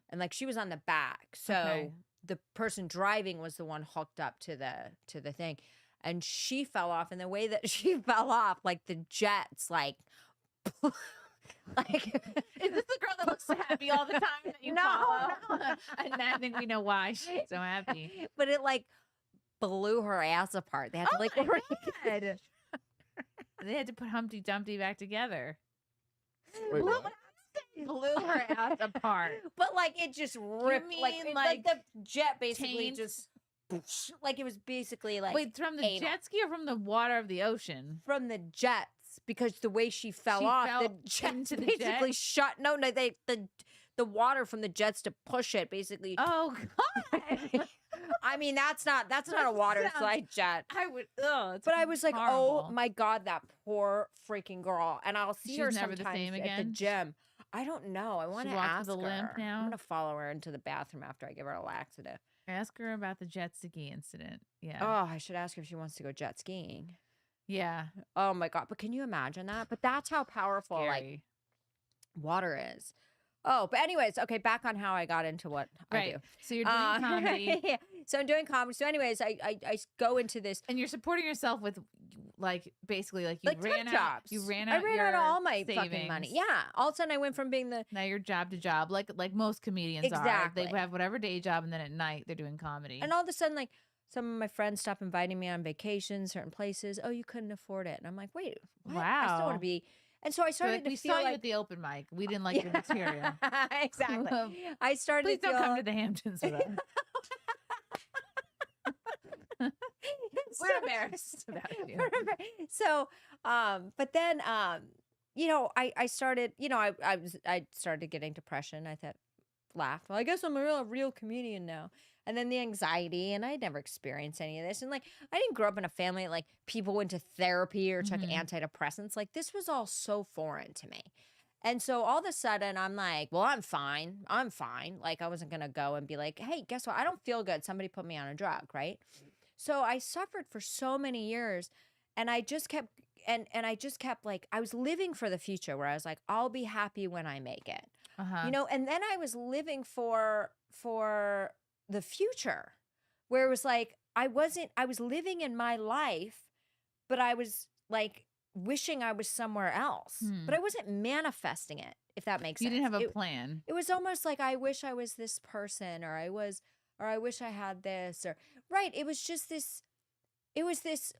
Speaker 2: and like she was on the back. So the person driving was the one hooked up to the thing, and she fell off. And the way that she fell off, like the jets, like. Like,
Speaker 1: is this the girl that looks so happy all the time that you follow? And I think we know why she's so happy.
Speaker 2: But it like blew her ass apart. They had to like
Speaker 1: they had to put Humpty Dumpty back together.
Speaker 3: Wait, what?
Speaker 1: Blew her ass apart.
Speaker 2: But like it just ripped. Like the jet basically
Speaker 1: taint?
Speaker 2: just like it was basically like
Speaker 1: wait, from the jet ski or from the water of the ocean?
Speaker 2: from the jets. Because the way she fell off, the jets
Speaker 1: into the
Speaker 2: basically
Speaker 1: jet?
Speaker 2: shut. No, the water from the jets to push it basically.
Speaker 1: Oh God!
Speaker 2: I mean, that's not a water slide jet.
Speaker 1: I would. But
Speaker 2: I was like, oh my God, that poor freaking girl. And I'll see
Speaker 1: She's
Speaker 2: her
Speaker 1: never the
Speaker 2: sometimes
Speaker 1: same
Speaker 2: at
Speaker 1: again?
Speaker 2: the gym. I don't know. I want to
Speaker 1: walks
Speaker 2: ask
Speaker 1: with a
Speaker 2: her.
Speaker 1: limp now?
Speaker 2: I'm gonna follow her into the bathroom after I give her a laxative.
Speaker 1: Ask her about the jet ski incident. Yeah.
Speaker 2: Oh, I should ask her if she wants to go jet skiing.
Speaker 1: Yeah.
Speaker 2: Oh my God. But can you imagine that? But that's how powerful like water is. Oh, but anyways, okay, back on how I got into what I do.
Speaker 1: So you're doing comedy.
Speaker 2: Yeah. So I'm doing comedy. So anyways, I go into this.
Speaker 1: And you're supporting yourself with like basically like you
Speaker 2: like
Speaker 1: ran
Speaker 2: temp
Speaker 1: out.
Speaker 2: jobs.
Speaker 1: You ran out.
Speaker 2: I ran out of all my
Speaker 1: savings.
Speaker 2: fucking money. Yeah. All of a sudden I went from being the
Speaker 1: Now you're job to job, like most comedians are.
Speaker 2: Exactly.
Speaker 1: They have whatever day job, and then at night they're doing comedy.
Speaker 2: and all of a sudden like some of my friends stop inviting me on vacation, certain places. Oh, you couldn't afford it. And I'm like, wait, what? I still want
Speaker 1: Wow.
Speaker 2: to be. And so I
Speaker 1: So
Speaker 2: started to
Speaker 1: we
Speaker 2: feel
Speaker 1: saw you
Speaker 2: like
Speaker 1: at the open mic. We didn't like your material.
Speaker 2: exactly. I started
Speaker 1: Please
Speaker 2: to feel
Speaker 1: don't come to the Hamptons with us. We're embarrassed about you.
Speaker 2: So, but then, I started, I started getting depression. I thought, laughed. Well, I guess I'm a real comedian now. And then the anxiety, and I never experienced any of this. And like, I didn't grow up in a family like people went to therapy or took antidepressants. Like, this was all so foreign to me. And so all of a sudden, I'm like, well, I'm fine. I'm fine. Like, I wasn't gonna go and be like, hey, guess what? I don't feel good. Somebody put me on a drug, right? So I suffered for so many years, and I just kept and I just kept like I was living for the future, where I was like, I'll be happy when I make it, And then I was living for the future, where it was like I was living in my life, but I was like wishing I was somewhere else, but I wasn't manifesting it. If that makes sense,
Speaker 1: You didn't have a plan.
Speaker 2: It was almost like I wish I was this person, or I wish I had this, or right. It was just this. It was this.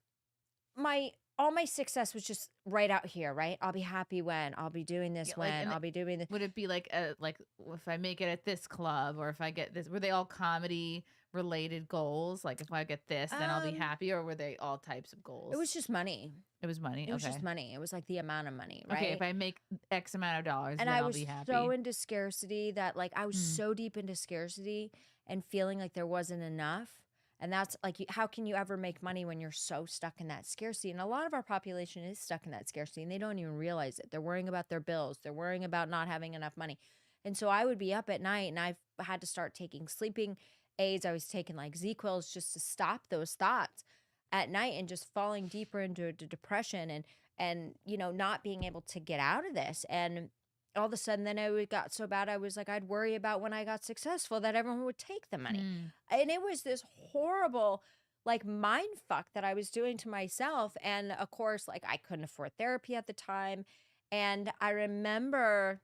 Speaker 2: all my success was just right out here, right? I'll be happy when, I'll be doing this
Speaker 1: Yeah, like,
Speaker 2: when,
Speaker 1: and
Speaker 2: I'll be doing this.
Speaker 1: would it be like if I make it at this club or if I get this? Were they all comedy related goals? Like if I get this, then I'll be
Speaker 2: Um,
Speaker 1: happy, or were they all types of
Speaker 2: it
Speaker 1: goals?
Speaker 2: was just money.
Speaker 1: It was money.
Speaker 2: It was just
Speaker 1: Okay.
Speaker 2: money. It was like the amount of money,
Speaker 1: Okay. If
Speaker 2: right?
Speaker 1: I make X amount of dollars,
Speaker 2: And
Speaker 1: then
Speaker 2: I
Speaker 1: I'll
Speaker 2: was
Speaker 1: be
Speaker 2: so
Speaker 1: happy.
Speaker 2: into scarcity that like I was
Speaker 1: Hmm.
Speaker 2: so deep into scarcity and feeling like there wasn't enough. And that's like, how can you ever make money when you're so stuck in that scarcity? And a lot of our population is stuck in that scarcity and they don't even realize it. They're worrying about their bills. They're worrying about not having enough money. And so I would be up at night and I had to start taking sleeping aids. I was taking like Z-Quills just to stop those thoughts at night and just falling deeper into depression and you know, not being able to get out of this. And all of a sudden then it got so bad I was like, I'd worry about when I got successful that everyone would take the money.
Speaker 1: Hmm.
Speaker 2: And it was this horrible like mind fuck that I was doing to myself. And of course, like I couldn't afford therapy at the time. And I remember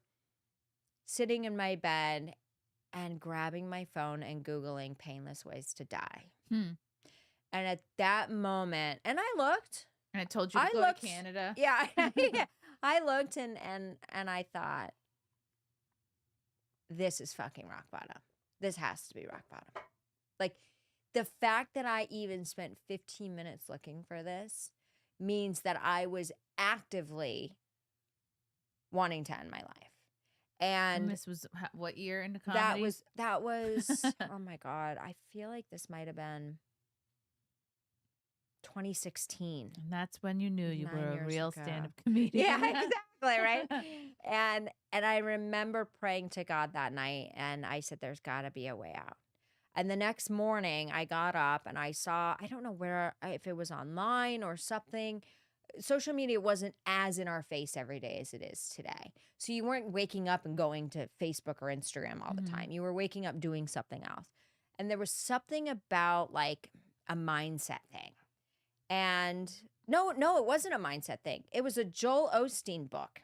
Speaker 2: sitting in my bed and grabbing my phone and Googling painless ways to die.
Speaker 1: Hmm.
Speaker 2: And at that moment, and I looked,
Speaker 1: And I told you to
Speaker 2: I
Speaker 1: go
Speaker 2: looked,
Speaker 1: to Canada.
Speaker 2: yeah, yeah. I looked and I thought, this is fucking rock bottom. This has to be rock bottom. Like the fact that I even spent 15 minutes looking for this means that I was actively wanting to end my life.
Speaker 1: And
Speaker 2: And
Speaker 1: this was what year into comedy?
Speaker 2: that was oh my God. I feel like this might have been 2016.
Speaker 1: And that's when you knew you
Speaker 2: 9
Speaker 1: were a
Speaker 2: years
Speaker 1: real
Speaker 2: ago.
Speaker 1: stand-up comedian.
Speaker 2: Yeah, exactly, right? And I remember praying to God that night and I said, there's got to be a way out. And the next morning I got up and I saw, I don't know where, if it was online or something. Social media wasn't as in our face every day as it is today. So you weren't waking up and going to Facebook or Instagram all the
Speaker 1: Mhm.
Speaker 2: time. You were waking up doing something else. And there was something about like a mindset thing. And no, it wasn't a mindset thing. It was a Joel Osteen book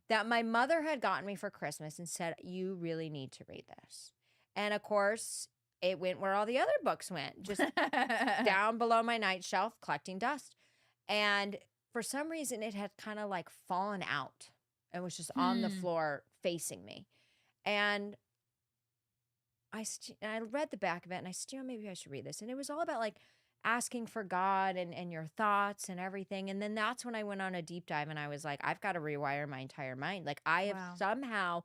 Speaker 2: that my mother had gotten me for Christmas and said, you really need to read this. And of course, it went where all the other books went, just down below my night shelf, collecting dust. And for some reason, it had kind of like fallen out and was just on the floor facing me. And I read the back of it and I said, you know, maybe I should read this. And it was all about like asking for God and your thoughts and everything. And then that's when I went on a deep dive and I was like, I've got to rewire my entire mind. Like I have
Speaker 1: Wow.
Speaker 2: somehow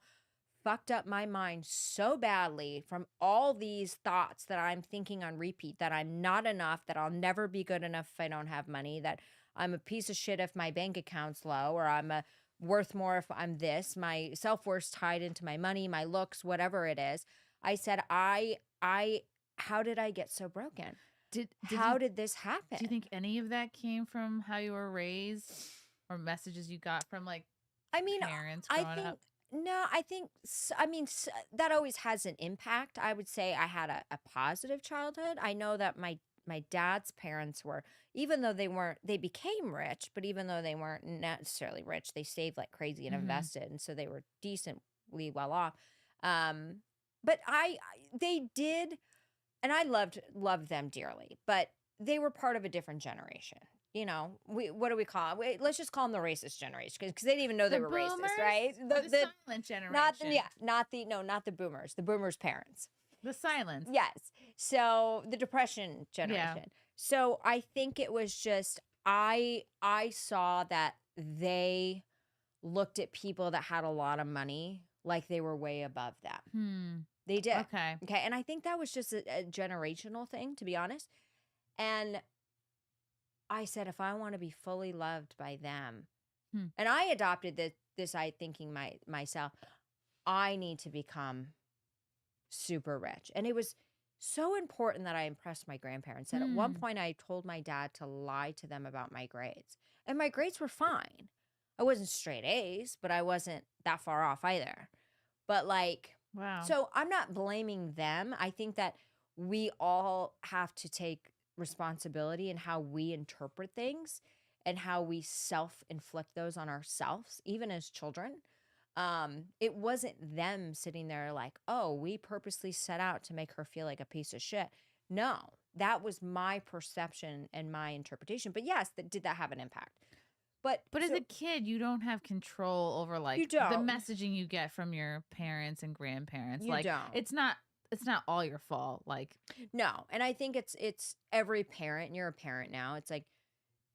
Speaker 2: fucked up my mind so badly from all these thoughts that I'm thinking on repeat, that I'm not enough, that I'll never be good enough if I don't have money, that I'm a piece of shit if my bank account's low, or I'm worth more if I'm this. My self-worth's tied into my money, my looks, whatever it is. I said, how did I get so broken? How did this happen?
Speaker 1: Do you think any of that came from how you were raised or messages you got from like parents growing up?
Speaker 2: No, I think, that always has an impact. I would say I had a positive childhood. I know that my dad's parents were, even though they became rich, but even though they weren't necessarily rich, they saved like crazy and invested. And so they were decently well off. But they did, and I loved them dearly, but they were part of a different generation. You know, what do we call it? Let's just call them the racist generation because they didn't even know they were racist, right?
Speaker 1: The silent generation.
Speaker 2: Not the boomers. The boomers' parents.
Speaker 1: The silence.
Speaker 2: Yes. So the depression generation.
Speaker 1: Yeah.
Speaker 2: So I think it was just I saw that they looked at people that had a lot of money like they were way above them. They did.
Speaker 1: Okay.
Speaker 2: And I think that was just a generational thing, to be honest. And I said, if I want to be fully loved by them, and I adopted this thinking myself, I need to become super rich. And it was so important that I impressed my grandparents. And at one point I told my dad to lie to them about my grades. And my grades were fine. I wasn't straight A's, but I wasn't that far off either. But like,
Speaker 1: wow.
Speaker 2: So I'm not blaming them. I think that we all have to take responsibility in how we interpret things and how we self-inflict those on ourselves, even as children. It wasn't them sitting there like, oh, we purposely set out to make her feel like a piece of shit. No, That was my perception and my interpretation. But yes, did that have an impact? But
Speaker 1: as a kid, you don't have control over
Speaker 2: you
Speaker 1: like the
Speaker 2: don't.
Speaker 1: messaging you get from your parents and grandparents.
Speaker 2: You
Speaker 1: Like
Speaker 2: don't.
Speaker 1: it's not all your fault. Like
Speaker 2: No, and I think it's every parent, and you're a parent now. It's like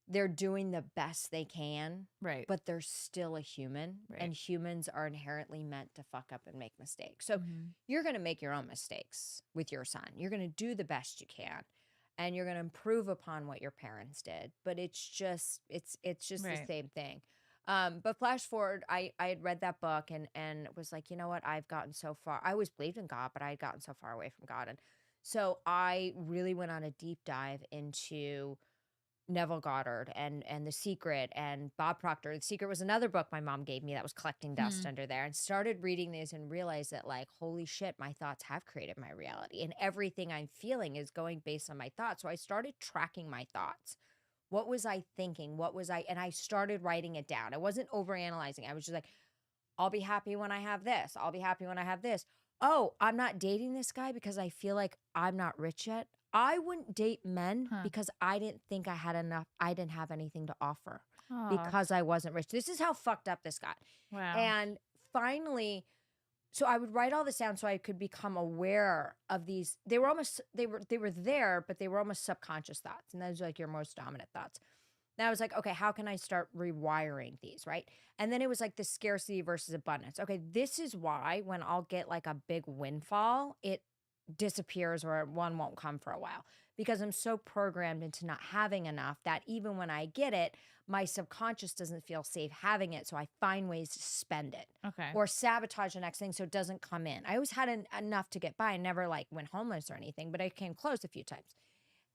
Speaker 2: they're doing the best they can,
Speaker 1: right.
Speaker 2: but they're still a human,
Speaker 1: Right.
Speaker 2: and humans are inherently meant to fuck up and make mistakes. So
Speaker 1: Mhm.
Speaker 2: you're going to make your own mistakes with your son. You're going to do the best you can, and you're going to improve upon what your parents did. But it's just the
Speaker 1: Right.
Speaker 2: same thing. But flash forward, I had read that book and was like, you know what? I've gotten so far. I always believed in God, but I had gotten so far away from God. And so I really went on a deep dive into Neville Goddard and The Secret and Bob Proctor. The Secret was another book my mom gave me that was collecting dust under there, and started reading these and realized that, like, holy shit, my thoughts have created my reality, and everything I'm feeling is going based on my thoughts. So I started tracking my thoughts. What was I thinking? And I started writing it down. I wasn't overanalyzing. I was just like, I'll be happy when I have this. I'll be happy when I have this. Oh, I'm not dating this guy because I feel like I'm not rich yet. I wouldn't date men
Speaker 1: Huh.
Speaker 2: because I didn't think I had enough. I didn't have anything to offer
Speaker 1: Aw,
Speaker 2: because I wasn't rich. This is how fucked up this got.
Speaker 1: wow.
Speaker 2: And finally, so I would write all this down so I could become aware of these. They were there, but they were almost subconscious thoughts. And those are like your most dominant thoughts. Now I was like, okay, how can I start rewiring these, right? And then it was like the scarcity versus abundance. Okay, this is why when I'll get like a big windfall, it disappears or one won't come for a while, because I'm so programmed into not having enough that even when I get it, my subconscious doesn't feel safe having it. So I find ways to spend it
Speaker 1: Okay.
Speaker 2: or sabotage the next thing so it doesn't come in. I always had enough to get by. I never like went homeless or anything, but I came close a few times.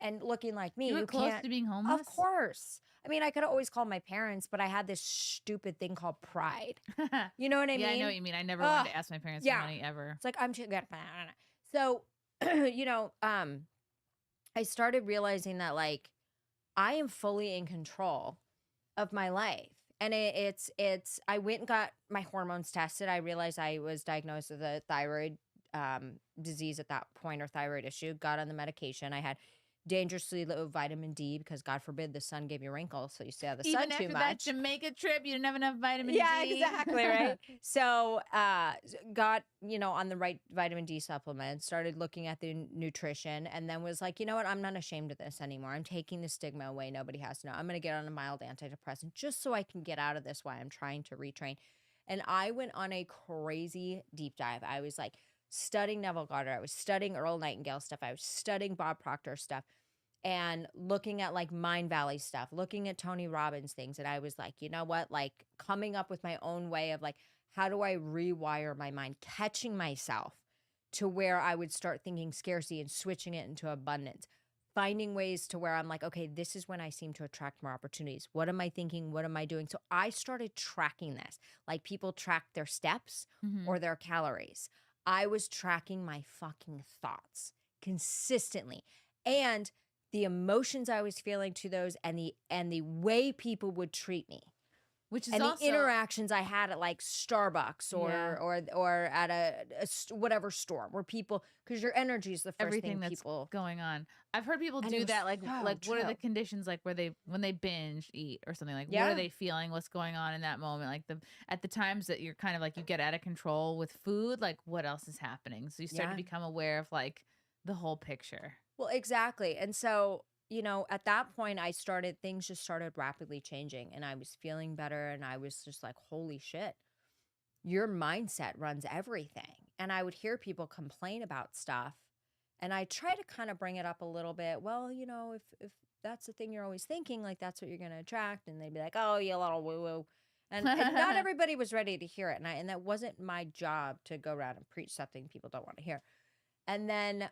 Speaker 2: And looking like me,
Speaker 1: you were close
Speaker 2: can't.
Speaker 1: to being homeless?
Speaker 2: Of course. I mean, I could always call my parents, but I had this stupid thing called pride. You know what I mean?
Speaker 1: Yeah, I know what you mean. I never wanted to ask my parents for money ever.
Speaker 2: It's like, I'm too good. So, you know, I started realizing that, like, I am fully in control of my life. And I went and got my hormones tested. I realized I was diagnosed with a thyroid disease at that point, or thyroid issue. Got on the medication. I had dangerously low vitamin D because, God forbid, the sun gave you wrinkles, so you stay out of the sun
Speaker 1: Even
Speaker 2: too
Speaker 1: after
Speaker 2: much.
Speaker 1: that Jamaica trip, you didn't have enough vitamin D.
Speaker 2: Yeah, exactly, right? So got, on the right vitamin D supplement, started looking at the nutrition, and then was like, you know what? I'm not ashamed of this anymore. I'm taking the stigma away. Nobody has to know. I'm going to get on a mild antidepressant just so I can get out of this while I'm trying to retrain. And I went on a crazy deep dive. I was like studying Neville Goddard. I was studying Earl Nightingale stuff. I was studying Bob Proctor stuff. And looking at like Mind Valley stuff, looking at Tony Robbins things. And I was like, you know what? Like coming up with my own way of like, how do I rewire my mind, catching myself to where I would start thinking scarcity and switching it into abundance, finding ways to where I'm like, okay, this is when I seem to attract more opportunities. What am I thinking? What am I doing? So I started tracking this. Like people track their steps or their calories. I was tracking my fucking thoughts consistently. And the emotions I was feeling to those, and the way people would treat me,
Speaker 1: which is
Speaker 2: and
Speaker 1: also
Speaker 2: the interactions I had at like Starbucks or at a whatever store where people, because your energy is the first
Speaker 1: everything
Speaker 2: thing
Speaker 1: that's
Speaker 2: people.
Speaker 1: going on. I've heard people
Speaker 2: And it
Speaker 1: do
Speaker 2: was
Speaker 1: that. Like
Speaker 2: so
Speaker 1: what are the
Speaker 2: true.
Speaker 1: conditions like where when they binge eat or something? Like what
Speaker 2: Yeah.
Speaker 1: are they feeling? What's going on in that moment? Like at the times that you're kind of like you get out of control with food. Like what else is happening? So you start to become aware of like the whole picture.
Speaker 2: Well, exactly. And so, at that point things just started rapidly changing, and I was feeling better, and I was just like, holy shit, your mindset runs everything. And I would hear people complain about stuff, and I try to kind of bring it up a little bit. Well, if that's the thing you're always thinking, like that's what you're going to attract. And they'd be like, oh, you little woo woo. And not everybody was ready to hear it. And that wasn't my job to go around and preach something people don't want to hear. And then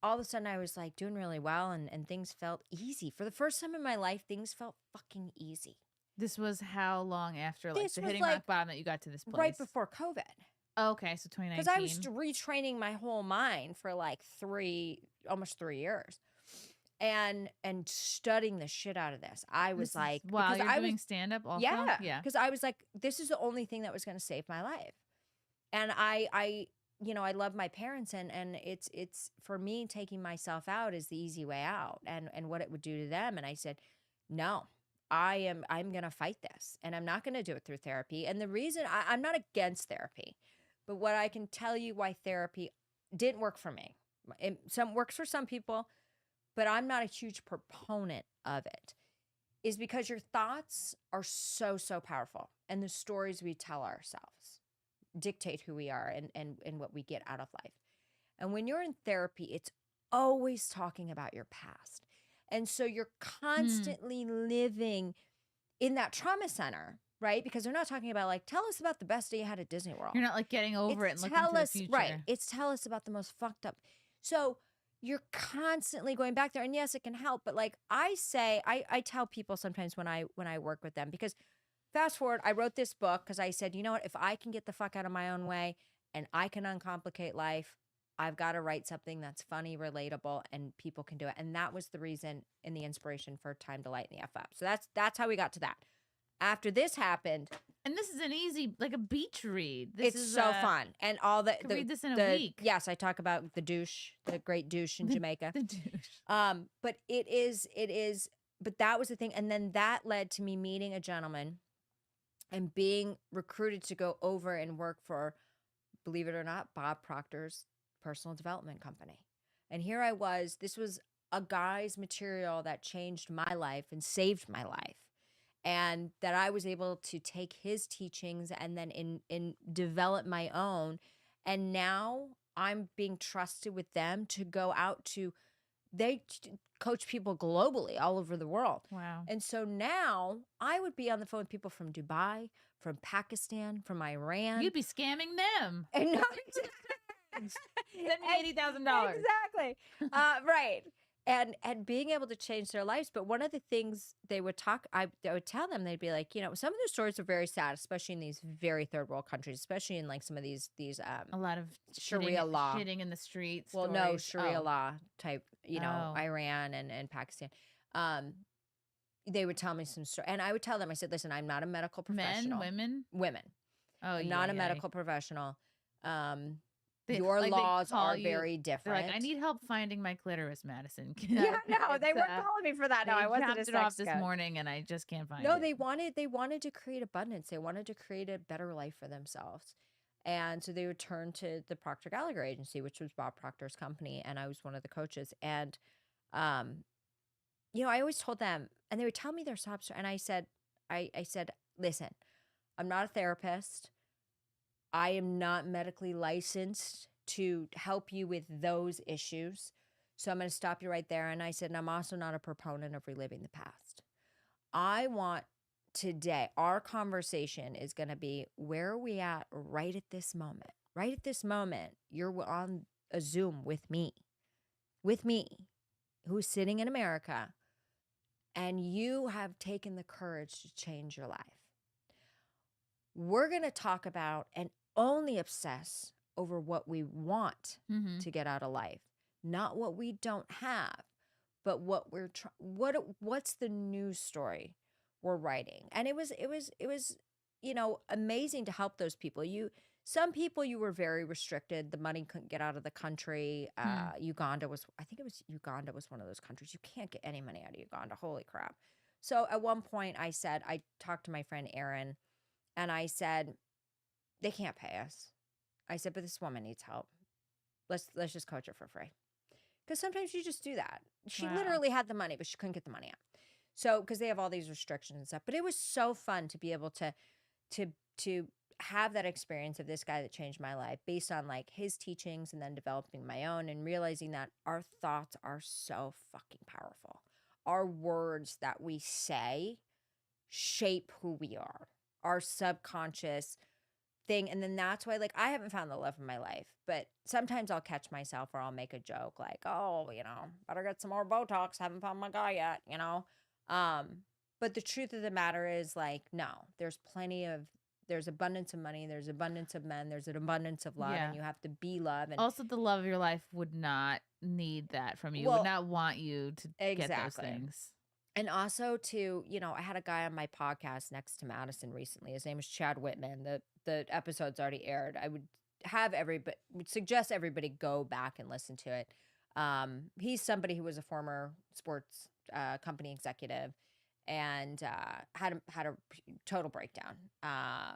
Speaker 2: all of a sudden I was like doing really well, and things felt easy. For the first time in my life, things felt fucking easy.
Speaker 1: This was how long after like
Speaker 2: This
Speaker 1: the
Speaker 2: was,
Speaker 1: hitting
Speaker 2: like,
Speaker 1: rock bottom that you got to this place?
Speaker 2: Right before COVID.
Speaker 1: Oh, okay, so 2019.
Speaker 2: Because I was retraining my whole mind for like almost 3 years. And studying the shit out of this. I was like,
Speaker 1: wow, you're doing stand-up also?
Speaker 2: Yeah. Because I was like, this is the only thing that was going to save my life. And I I love my parents, and it's for me, taking myself out is the easy way out, and what it would do to them. And I said, no, I'm going to fight this, and I'm not going to do it through therapy. And the reason I'm not against therapy, but what I can tell you why therapy didn't work for me. Some works for some people, but I'm not a huge proponent of it, is because your thoughts are so, so powerful. And the stories we tell ourselves dictate who we are and what we get out of life. And when you're in therapy, it's always talking about your past. And so you're constantly living in that trauma center, right? Because they're not talking about like, tell us about the best day you had at Disney World.
Speaker 1: You're not like getting over it and looking to the future.
Speaker 2: Right. It's tell us about the most fucked up. So you're constantly going back there. And yes, it can help. But like I say, I tell people sometimes when I work with them, because fast forward, I wrote this book because I said, you know what, if I can get the fuck out of my own way and I can uncomplicate life, I've got to write something that's funny, relatable, and people can do it. And that was the reason and the inspiration for Time to Lighten the F Up. So that's how we got to that. After this happened,
Speaker 1: and this is an easy, like a beach read.
Speaker 2: It's so fun, and all the
Speaker 1: read this in a week.
Speaker 2: Yes, I talk about the douche, the great douche in Jamaica.
Speaker 1: The douche.
Speaker 2: But it is. But that was the thing, and then that led to me meeting a gentleman, and being recruited to go over and work for, believe it or not, Bob Proctor's personal development company. And here I was. This was a guy's material that changed my life and saved my life. And that I was able to take his teachings and then in develop my own. And now I'm being trusted with them to go out to, they coach people globally all over the world.
Speaker 1: Wow.
Speaker 2: And so now I would be on the phone with people from Dubai, from Pakistan, from Iran.
Speaker 1: You'd be scamming them.
Speaker 2: And not
Speaker 1: Send me $80,000.
Speaker 2: Exactly. Right. And being able to change their lives. But one of the things they would I would tell them, they'd be like, some of the stories are very sad, especially in these very third world countries, especially in like some of these
Speaker 1: a lot of
Speaker 2: Sharia law,
Speaker 1: shitting in the streets.
Speaker 2: Well, no, Sharia law type, Iran and Pakistan. They would tell me some story, and I would tell them, I said, listen, I'm not a medical professional.
Speaker 1: Women. Oh,
Speaker 2: I'm not a medical professional. Your laws are very different.
Speaker 1: They're like, I need help finding my clitoris, Madison.
Speaker 2: Yeah, no, they weren't calling me for that. No, I wasn't a sex
Speaker 1: off this morning, and I just can't find it.
Speaker 2: No, they wanted to create abundance. They wanted to create a better life for themselves. And so they would turn to the Proctor Gallagher agency, which was Bob Proctor's company, and I was one of the coaches. And, I always told them, and they would tell me their sob story, and I said, listen, I'm not a therapist. I am not medically licensed to help you with those issues. So I'm going to stop you right there. And I said, and I'm also not a proponent of reliving the past. I want today, our conversation is going to be, where are we at right at this moment? Right at this moment, you're on a Zoom with me, who's sitting in America, and you have taken the courage to change your life. We're going to talk about and only obsess over what we want to get out of life, not what we don't have, but what we're what's the news story we're writing. And it was amazing to help those people. Some people you were very restricted. The money couldn't get out of the country. Uganda was one of those countries. You can't get any money out of Uganda. Holy crap. So at one point I talked to my friend Erin, and I said, they can't pay us. I said, but this woman needs help. Let's just coach her for free. Because sometimes you just do that. She literally had the money, but she couldn't get the money out. So, because they have all these restrictions and stuff. But it was so fun to be able to have that experience of this guy that changed my life based on like his teachings, and then developing my own and realizing that our thoughts are so fucking powerful. Our words that we say shape who we are. Our subconscious thing. And then that's why, like, I haven't found the love of my life, but sometimes I'll catch myself or I'll make a joke like, oh, better get some more Botox. Haven't found my guy yet, But the truth of the matter is, like, no, there's abundance of money. There's abundance of men. There's an abundance of love, and you have to be love. And
Speaker 1: also, the love of your life would not need that from you. Would not want you to get those things.
Speaker 2: And also I had a guy on my podcast next to Madison recently. His name is Chad Whitman. The episode's already aired. I would would suggest everybody go back and listen to it. He's somebody who was a former sports company executive and had a total breakdown.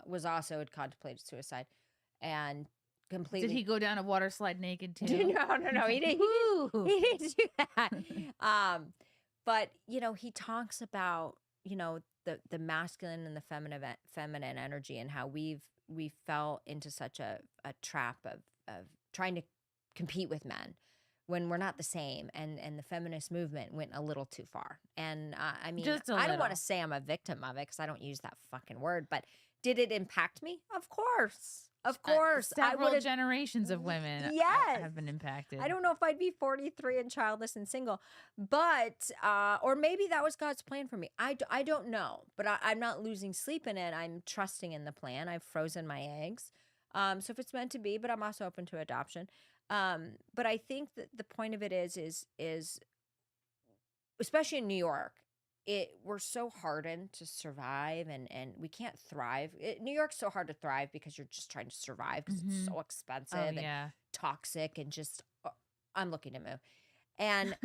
Speaker 2: Was also had contemplated suicide and completely.
Speaker 1: Did he go down a water slide naked too?
Speaker 2: No. He didn't. He didn't do that. But he talks about the masculine and the feminine energy and how we fell into such a trap of trying to compete with men when we're not the same, and the feminist movement went a little too far. And I mean, I don't want to say I'm a victim of it because I don't use that fucking word, but did it impact me? Of course.
Speaker 1: Several generations of women have been impacted.
Speaker 2: I don't know if I'd be 43 and childless and single, but or maybe that was God's plan for me. I don't know, but I'm not losing sleep in it. I'm trusting in the plan. I've frozen my eggs. So if it's meant to be, but I'm also open to adoption. But I think that the point of it is especially in New York, we're so hardened to survive and we can't thrive. New York's so hard to thrive because you're just trying to survive because it's so expensive and toxic and just I'm looking to move. And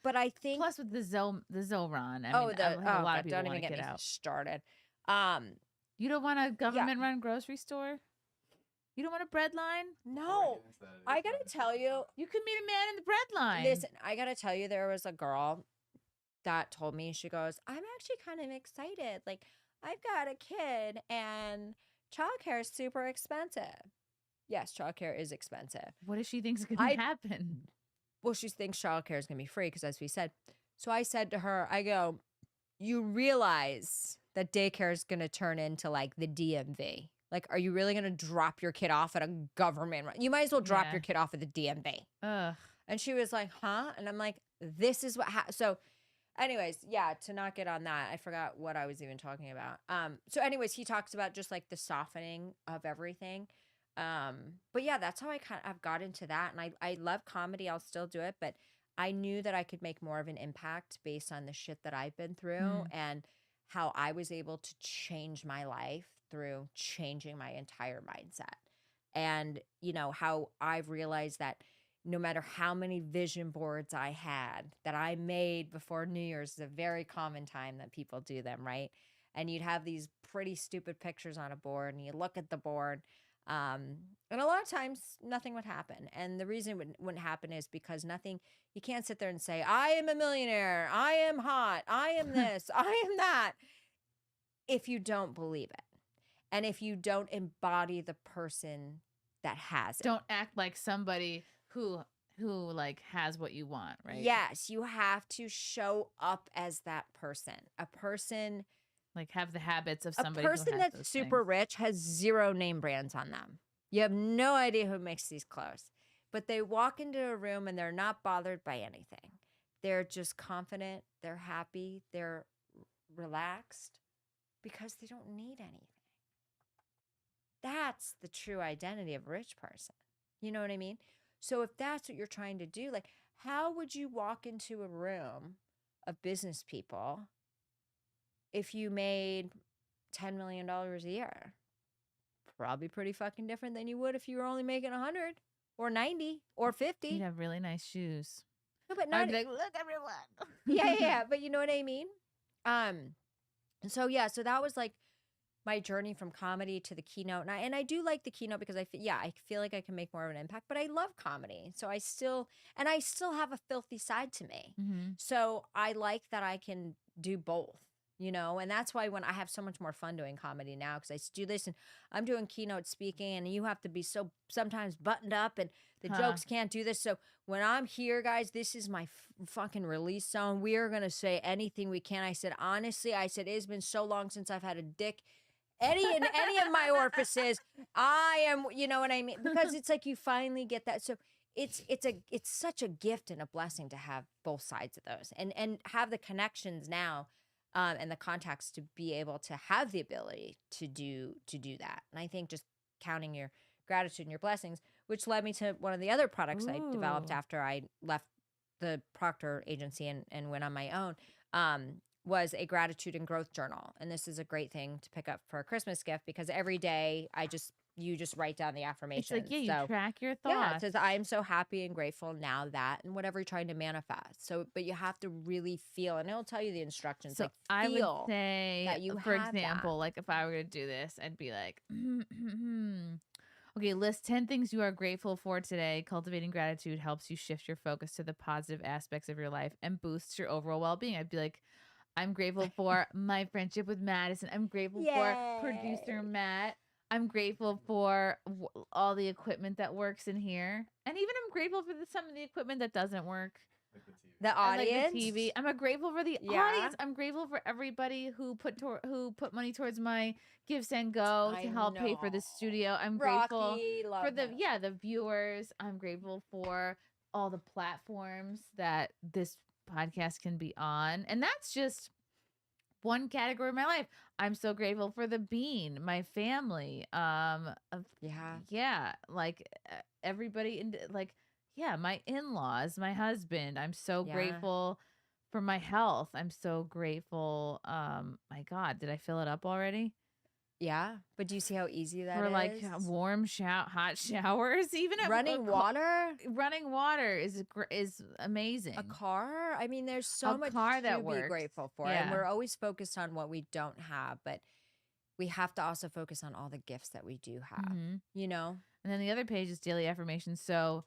Speaker 2: but I think
Speaker 1: plus with the Zoran, I mean, a lot of people
Speaker 2: don't even get me started.
Speaker 1: You don't want a government run grocery store? You don't want a bread line?
Speaker 2: No. I gotta tell you,
Speaker 1: you could meet a man in the bread line.
Speaker 2: Listen, I gotta tell you, there was a girl that told me, she goes, I'm actually kind of excited. Like, I've got a kid and childcare is super expensive. Yes, childcare is expensive.
Speaker 1: What does she think's going to happen?
Speaker 2: Well, she thinks childcare is going to be free because, as we said. So I said to her, I go, you realize that daycare is going to turn into like the DMV. Like, are you really going to drop your kid off at a government? You might as well drop your kid off at the DMV.
Speaker 1: Ugh.
Speaker 2: And she was like, huh? And I'm like, this is what so anyways, to not get on that, I forgot what I was even talking about. So anyways, he talks about just like the softening of everything. But yeah, that's how I've got into that. And I love comedy. I'll still do it, but I knew that I could make more of an impact based on the shit that I've been through and how I was able to change my life through changing my entire mindset. And, how I've realized that no matter how many vision boards I had that I made before New Year's, is a very common time that people do them, right? And you'd have these pretty stupid pictures on a board and you look at the board. And a lot of times nothing would happen. And the reason it wouldn't happen is because you can't sit there and say, I am a millionaire, I am hot, I am this, I am that, if you don't believe it. And if you don't embody the person that has it.
Speaker 1: Don't act like somebody who like has what you want, right?
Speaker 2: Yes, you have to show up as that person. A person
Speaker 1: like have the habits of somebody.
Speaker 2: A person that's super rich has 0 name brands on them. You have no idea who makes these clothes, but they walk into a room and they're not bothered by anything. They're just confident. They're happy. They're relaxed because they don't need anything. That's the true identity of a rich person. You know what I mean? So if that's what you're trying to do, like, how would you walk into a room of business people if you made $10 million a year? Probably pretty fucking different than you would if you were only making 100 or 90 or 50.
Speaker 1: You'd have really nice shoes.
Speaker 2: No, but not
Speaker 1: I'd be like, look, everyone.
Speaker 2: Yeah. But you know what I mean? So that was like my journey from comedy to the keynote. And I do like the keynote because I feel like I can make more of an impact, but I love comedy. So I still have a filthy side to me.
Speaker 1: Mm-hmm.
Speaker 2: So I like that I can do both, and that's why when I have so much more fun doing comedy now, because I do this and I'm doing keynote speaking and you have to be so sometimes buttoned up and the jokes can't do this. So when I'm here, guys, this is my fucking release zone. We are going to say anything we can. I said, honestly, it's been so long since I've had a dick in any of my orifices. I am, you know what I mean? Because it's like you finally get that. So it's such a gift and a blessing to have both sides of those and have the connections now and the contacts to be able to have the ability to do that. And I think just counting your gratitude and your blessings, which led me to one of the other products I developed after I left the Proctor agency and went on my own, was a gratitude and growth journal. And this is a great thing to pick up for a Christmas gift because every day I just you just write down the
Speaker 1: It's
Speaker 2: affirmations.
Speaker 1: like, yeah, you
Speaker 2: So
Speaker 1: track your
Speaker 2: yeah, it
Speaker 1: thoughts.
Speaker 2: says I am so happy and grateful now that, and whatever you're trying to manifest. So, but you have to really feel, and it'll tell you the instructions.
Speaker 1: So
Speaker 2: Like
Speaker 1: I would
Speaker 2: feel
Speaker 1: say,
Speaker 2: that you
Speaker 1: for
Speaker 2: have that.
Speaker 1: example, like if I were to do this, I'd be like, okay, list 10 things you are grateful for today. Cultivating gratitude helps you shift your focus to the positive aspects of your life and boosts your overall well-being. I'd be like, I'm grateful for my friendship with Madison. I'm grateful for producer
Speaker 2: Yay.
Speaker 1: Matt. I'm grateful for all the equipment that works in here. And even I'm grateful for some of the equipment that doesn't work.
Speaker 3: Like the TV.
Speaker 2: The
Speaker 1: I like
Speaker 2: audience.
Speaker 1: the TV. I'm grateful for the
Speaker 2: Yeah.
Speaker 1: audience. I'm grateful for everybody who put money towards my Give Send Go
Speaker 2: I
Speaker 1: to help pay for the
Speaker 2: know.
Speaker 1: studio. I'm grateful
Speaker 2: Rocky, love
Speaker 1: for the
Speaker 2: him.
Speaker 1: the viewers. I'm grateful for all the platforms that this podcast can be on. And that's just one category of my life. I'm so grateful for the bean, my family.
Speaker 2: Yeah.
Speaker 1: Like everybody in like yeah, my in-laws, my husband. I'm so
Speaker 2: Yeah.
Speaker 1: grateful for my health. I'm so grateful. My God, did I fill it up already?
Speaker 2: Yeah. But do you see how easy that
Speaker 1: For
Speaker 2: is?
Speaker 1: like warm hot showers, even at
Speaker 2: Running water,
Speaker 1: running water is amazing.
Speaker 2: a car. I mean, there's so much
Speaker 1: car
Speaker 2: to
Speaker 1: that
Speaker 2: be
Speaker 1: works.
Speaker 2: grateful for.
Speaker 1: Yeah.
Speaker 2: And we're always focused on what we don't have, but we have to also focus on all the gifts that we do have,
Speaker 1: Mhm.
Speaker 2: you know?
Speaker 1: And then the other page is daily affirmations. So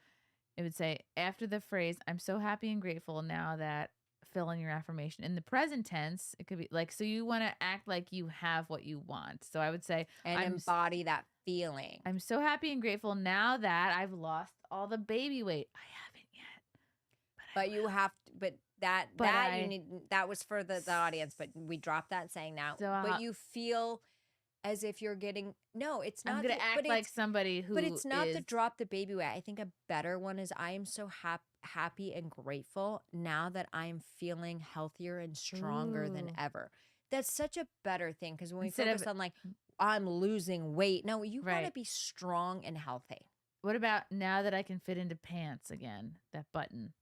Speaker 1: it would say after the phrase, I'm so happy and grateful now that, fill in your affirmation. In the present tense, it could be like, so you want to act like you have what you want. So I would say,
Speaker 2: And embody that feeling.
Speaker 1: I'm so happy and grateful now that I've lost all the baby weight. I haven't yet.
Speaker 2: But you have to, but that
Speaker 1: But
Speaker 2: you need, that was for the audience, but we dropped that saying now.
Speaker 1: So
Speaker 2: but you feel as if you're getting, no, it's not.
Speaker 1: I'm going to act like somebody who
Speaker 2: But it's not
Speaker 1: is,
Speaker 2: the drop the baby weight. I think a better one is I am so happy and grateful now that I'm feeling healthier and stronger than
Speaker 1: Ooh.
Speaker 2: ever. That's such a better thing because when we
Speaker 1: Instead of-
Speaker 2: focus on like, I'm losing weight. No, you want to
Speaker 1: Right.
Speaker 2: be strong and healthy.
Speaker 1: What about now that I can fit into pants again? That button.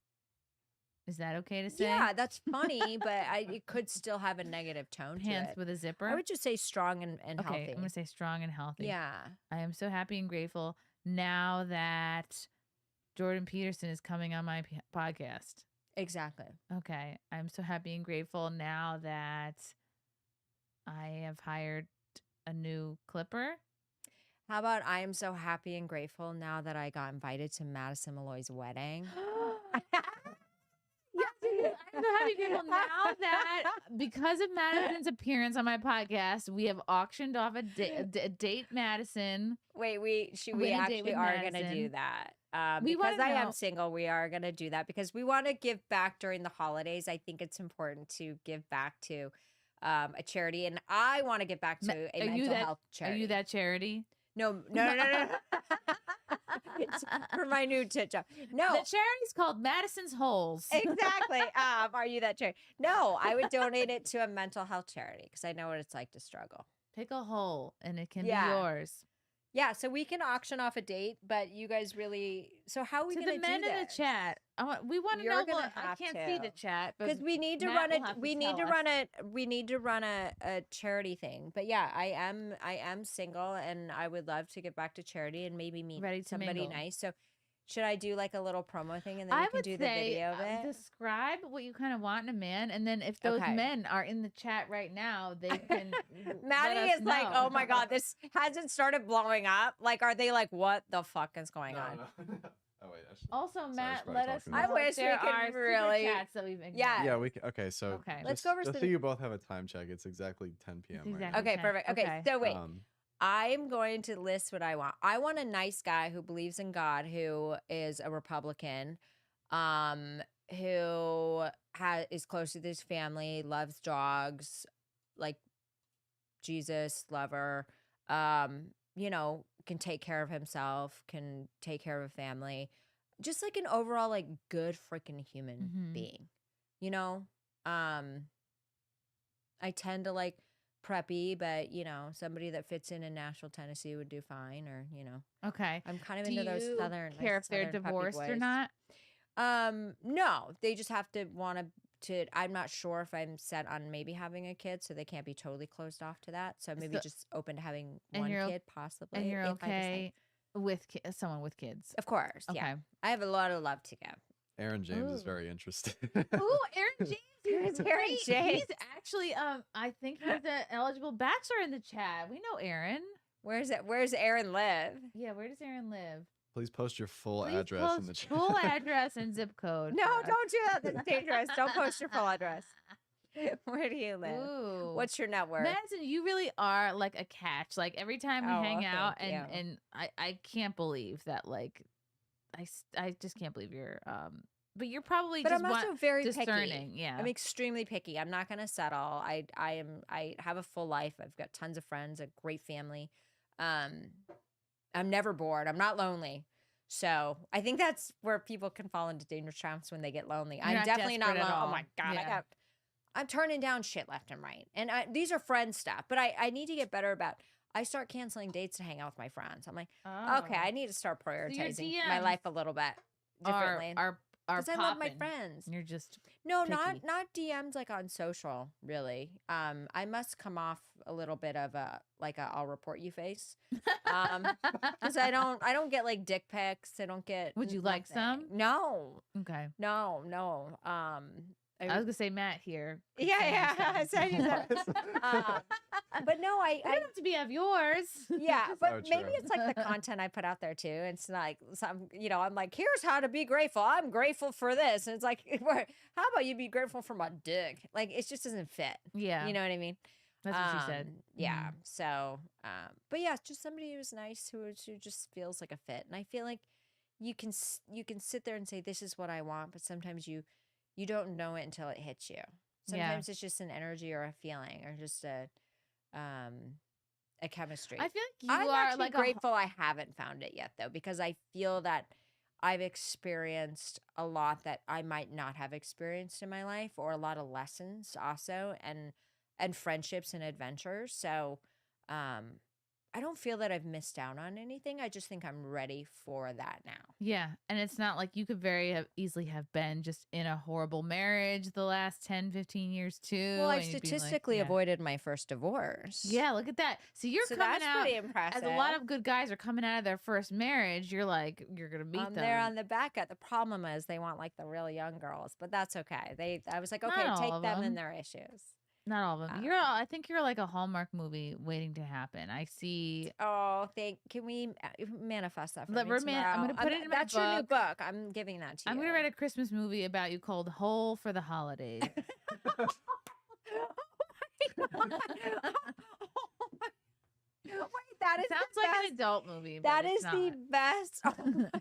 Speaker 1: Is that okay to say?
Speaker 2: Yeah, that's funny, but it could still have a negative tone to
Speaker 1: Pants
Speaker 2: it.
Speaker 1: with a zipper.
Speaker 2: I would just say strong and
Speaker 1: okay,
Speaker 2: healthy.
Speaker 1: I'm going to say strong and healthy.
Speaker 2: Yeah.
Speaker 1: I am so happy and grateful now that Jordan Peterson is coming on my podcast.
Speaker 2: Exactly.
Speaker 1: Okay. I'm so happy and grateful now that I have hired a new clipper.
Speaker 2: How about I am so happy and grateful now that I got invited to Madison Malloy's wedding?
Speaker 1: Yes, I'm so happy and grateful now that because of Madison's appearance on my podcast, we have auctioned off a date Madison.
Speaker 2: Wait, we
Speaker 1: Win a date
Speaker 2: actually
Speaker 1: with
Speaker 2: are going to
Speaker 1: Madison.
Speaker 2: do that.
Speaker 1: We
Speaker 2: because
Speaker 1: wanna
Speaker 2: I am
Speaker 1: know-
Speaker 2: single, we are going to do that because we want to give back during the holidays. I think it's important to give back to a charity, and I want to give back to a mental health charity.
Speaker 1: Are you that charity?
Speaker 2: No. It's for my new tit job. No,
Speaker 1: The charity's called Madison's Holes.
Speaker 2: exactly. Are you that charity? No, I would donate it to a mental health charity because I know what it's like to struggle.
Speaker 1: Pick a hole and it can
Speaker 2: Yeah.
Speaker 1: be yours.
Speaker 2: Yeah, so we can auction off a date, but you guys really. So how are we
Speaker 1: To
Speaker 2: going
Speaker 1: the
Speaker 2: to do
Speaker 1: men in the
Speaker 2: this?
Speaker 1: chat, we want to
Speaker 2: You're
Speaker 1: know.
Speaker 2: gonna
Speaker 1: Well, I
Speaker 2: have
Speaker 1: can't see
Speaker 2: to.
Speaker 1: the chat, but
Speaker 2: Because we need to
Speaker 1: Matt
Speaker 2: run
Speaker 1: will
Speaker 2: it.
Speaker 1: have to
Speaker 2: We need
Speaker 1: tell
Speaker 2: to
Speaker 1: us.
Speaker 2: run it. We need to run a charity thing. But yeah, I am single, and I would love to get back to charity and maybe meet
Speaker 1: Ready to
Speaker 2: somebody
Speaker 1: mingle.
Speaker 2: nice. So should I do like a little promo thing and then
Speaker 1: I
Speaker 2: you can
Speaker 1: would
Speaker 2: do the
Speaker 1: say
Speaker 2: video of it?
Speaker 1: describe what you kind of want in a man, and then if those
Speaker 2: Okay.
Speaker 1: men are in the chat right now, they can. let
Speaker 2: Maddie
Speaker 1: us
Speaker 2: is like,
Speaker 1: know.
Speaker 2: oh my god, this hasn't started blowing up. Like, are they like, what the fuck is going on?
Speaker 3: No. Oh wait. I should...
Speaker 1: Also,
Speaker 3: Sorry,
Speaker 1: Matt,
Speaker 3: she's
Speaker 1: let
Speaker 3: probably
Speaker 1: us know.
Speaker 3: talking
Speaker 2: about- I
Speaker 1: if
Speaker 2: wish we
Speaker 1: there
Speaker 2: could
Speaker 1: are super
Speaker 2: really-
Speaker 1: chats that we've ignored.
Speaker 2: Yeah.
Speaker 3: Yeah, we okay. So
Speaker 1: Okay.
Speaker 2: Let's
Speaker 3: just,
Speaker 2: go over
Speaker 3: just
Speaker 2: to
Speaker 3: so
Speaker 2: the-
Speaker 3: you both have a time check. It's exactly 10 p.m. right
Speaker 1: exactly.
Speaker 2: Okay,
Speaker 1: Okay,
Speaker 2: perfect. Okay,
Speaker 1: okay.
Speaker 2: so wait.
Speaker 3: now.
Speaker 2: I'm going to list what I want. I want a nice guy who believes in God, who is a Republican, who is close to his family, loves dogs, like Jesus lover, can take care of himself, can take care of a family, just like an overall like good freaking human
Speaker 1: Mhm.
Speaker 2: being, I tend to like preppy, but somebody that fits in Nashville, Tennessee would do fine, or
Speaker 1: Okay.
Speaker 2: I'm kind of
Speaker 1: Do
Speaker 2: into those
Speaker 1: you
Speaker 2: southern
Speaker 1: care if they're
Speaker 2: southern preppy
Speaker 1: divorced or
Speaker 2: boys.
Speaker 1: not?
Speaker 2: No, they just have to want to I'm not sure if I'm set on maybe having a kid, so they can't be totally closed off to that. So maybe just open to having
Speaker 1: And
Speaker 2: one
Speaker 1: you're
Speaker 2: kid, possibly.
Speaker 1: And you're
Speaker 2: if I decide.
Speaker 1: okay with someone with kids.
Speaker 2: Of course,
Speaker 1: Okay.
Speaker 2: yeah. I have a lot of love to give.
Speaker 3: Aaron James is
Speaker 1: Ooh.
Speaker 3: very interested.
Speaker 1: Ooh, Aaron James.
Speaker 2: Aaron
Speaker 1: Great.
Speaker 2: James.
Speaker 1: He's actually, I think he's an eligible bachelor in the chat. We know Aaron.
Speaker 2: Where's Aaron live?
Speaker 1: Yeah, where does Aaron live?
Speaker 3: Please post your full
Speaker 1: Please
Speaker 3: address
Speaker 1: post
Speaker 3: in the chat.
Speaker 1: full address and zip code.
Speaker 2: No,
Speaker 1: for us.
Speaker 2: don't do that. That's dangerous. Don't post your full address. Where do you live?
Speaker 1: Ooh.
Speaker 2: What's your net worth?
Speaker 1: Madison, you really are like a catch. Like every time we
Speaker 2: Oh,
Speaker 1: hang
Speaker 2: well,
Speaker 1: out,
Speaker 2: thank you.
Speaker 1: and I can't believe that. Like, I just can't believe you're. But you're probably
Speaker 2: But
Speaker 1: just
Speaker 2: I'm also very
Speaker 1: discerning.
Speaker 2: picky.
Speaker 1: Yeah,
Speaker 2: I'm extremely picky. I'm not gonna settle. I have a full life. I've got tons of friends, a great family. I'm never bored. I'm not lonely. So I think that's where people can fall into dangerous traps when they get lonely.
Speaker 1: You're
Speaker 2: I'm
Speaker 1: not
Speaker 2: definitely not
Speaker 1: desperate at
Speaker 2: lonely. Oh
Speaker 1: all.
Speaker 2: my God.
Speaker 1: Yeah.
Speaker 2: I'm turning down shit left and right. And these are friend stuff, but I need to get better about, I start canceling dates to hang out with my friends. I'm like, okay, I need to start prioritizing my
Speaker 1: DMs
Speaker 2: life a little bit differently.
Speaker 1: are
Speaker 2: Because I love my
Speaker 1: popping.
Speaker 2: friends.
Speaker 1: And you're just
Speaker 2: No,
Speaker 1: picky.
Speaker 2: not DMs like on social, really. I must come off a little bit of a I'll report you face. Because I don't get like dick pics. I don't get.
Speaker 1: Would you like
Speaker 2: nothing.
Speaker 1: some?
Speaker 2: No,
Speaker 1: okay.
Speaker 2: no.
Speaker 1: I was gonna say Matt here. could
Speaker 2: Yeah,
Speaker 1: send you
Speaker 2: yeah.
Speaker 1: some.
Speaker 2: Send you some. But no,
Speaker 1: It doesn't have to be of yours.
Speaker 2: yeah, but
Speaker 3: So
Speaker 2: maybe
Speaker 3: true.
Speaker 2: it's like the content I put out there too. It's like some, I'm like, here's how to be grateful. I'm grateful for this, and it's like, how about you be grateful for my dick? Like, it just doesn't fit.
Speaker 1: Yeah,
Speaker 2: You know what I mean?
Speaker 1: that's what she said.
Speaker 2: Yeah.
Speaker 1: Mhm.
Speaker 2: So, but yeah, just somebody who's nice, who just feels like a fit, and I feel like you can sit there and say this is what I want, but sometimes you don't know it until it hits you. Sometimes it's just an energy or a feeling or just a chemistry.
Speaker 1: I feel like you
Speaker 2: I'm
Speaker 1: are
Speaker 2: actually
Speaker 1: like
Speaker 2: grateful I haven't found it yet though, because I feel that I've experienced a lot that I might not have experienced in my life, or a lot of lessons also, and friendships and adventures. So I don't feel that I've missed out on anything. I just think I'm ready for that now.
Speaker 1: Yeah, and it's not like you could very easily have been just in a horrible marriage the last 10, 15 years too.
Speaker 2: Well, I've
Speaker 1: and you'd be like,
Speaker 2: statistically
Speaker 1: yeah.
Speaker 2: avoided my first divorce.
Speaker 1: Yeah, look at that. So you're
Speaker 2: So
Speaker 1: coming
Speaker 2: that's
Speaker 1: out
Speaker 2: pretty impressive.
Speaker 1: as a lot of good guys are coming out of their first marriage. You're like, you're gonna meet them.
Speaker 2: They're on the back end. The problem is they want like the real young girls, but that's okay. I was like,
Speaker 1: Not
Speaker 2: okay,
Speaker 1: all
Speaker 2: take
Speaker 1: of
Speaker 2: them
Speaker 1: them.
Speaker 2: and their issues.
Speaker 1: Not all of them. I think you're like a Hallmark movie waiting to happen. I see.
Speaker 2: Oh, can we manifest that for
Speaker 1: Let-
Speaker 2: me
Speaker 1: I'm
Speaker 2: tomorrow?
Speaker 1: gonna put it in my
Speaker 2: That's your new
Speaker 1: book.
Speaker 2: book. I'm giving that to you.
Speaker 1: I'm gonna write a Christmas movie about you called Whole for the Holidays.
Speaker 2: Oh my God. Wait, that is
Speaker 1: Sounds
Speaker 2: the
Speaker 1: like
Speaker 2: best.
Speaker 1: an adult movie. But
Speaker 2: That
Speaker 1: it's
Speaker 2: is the
Speaker 1: not.
Speaker 2: best. Oh my God.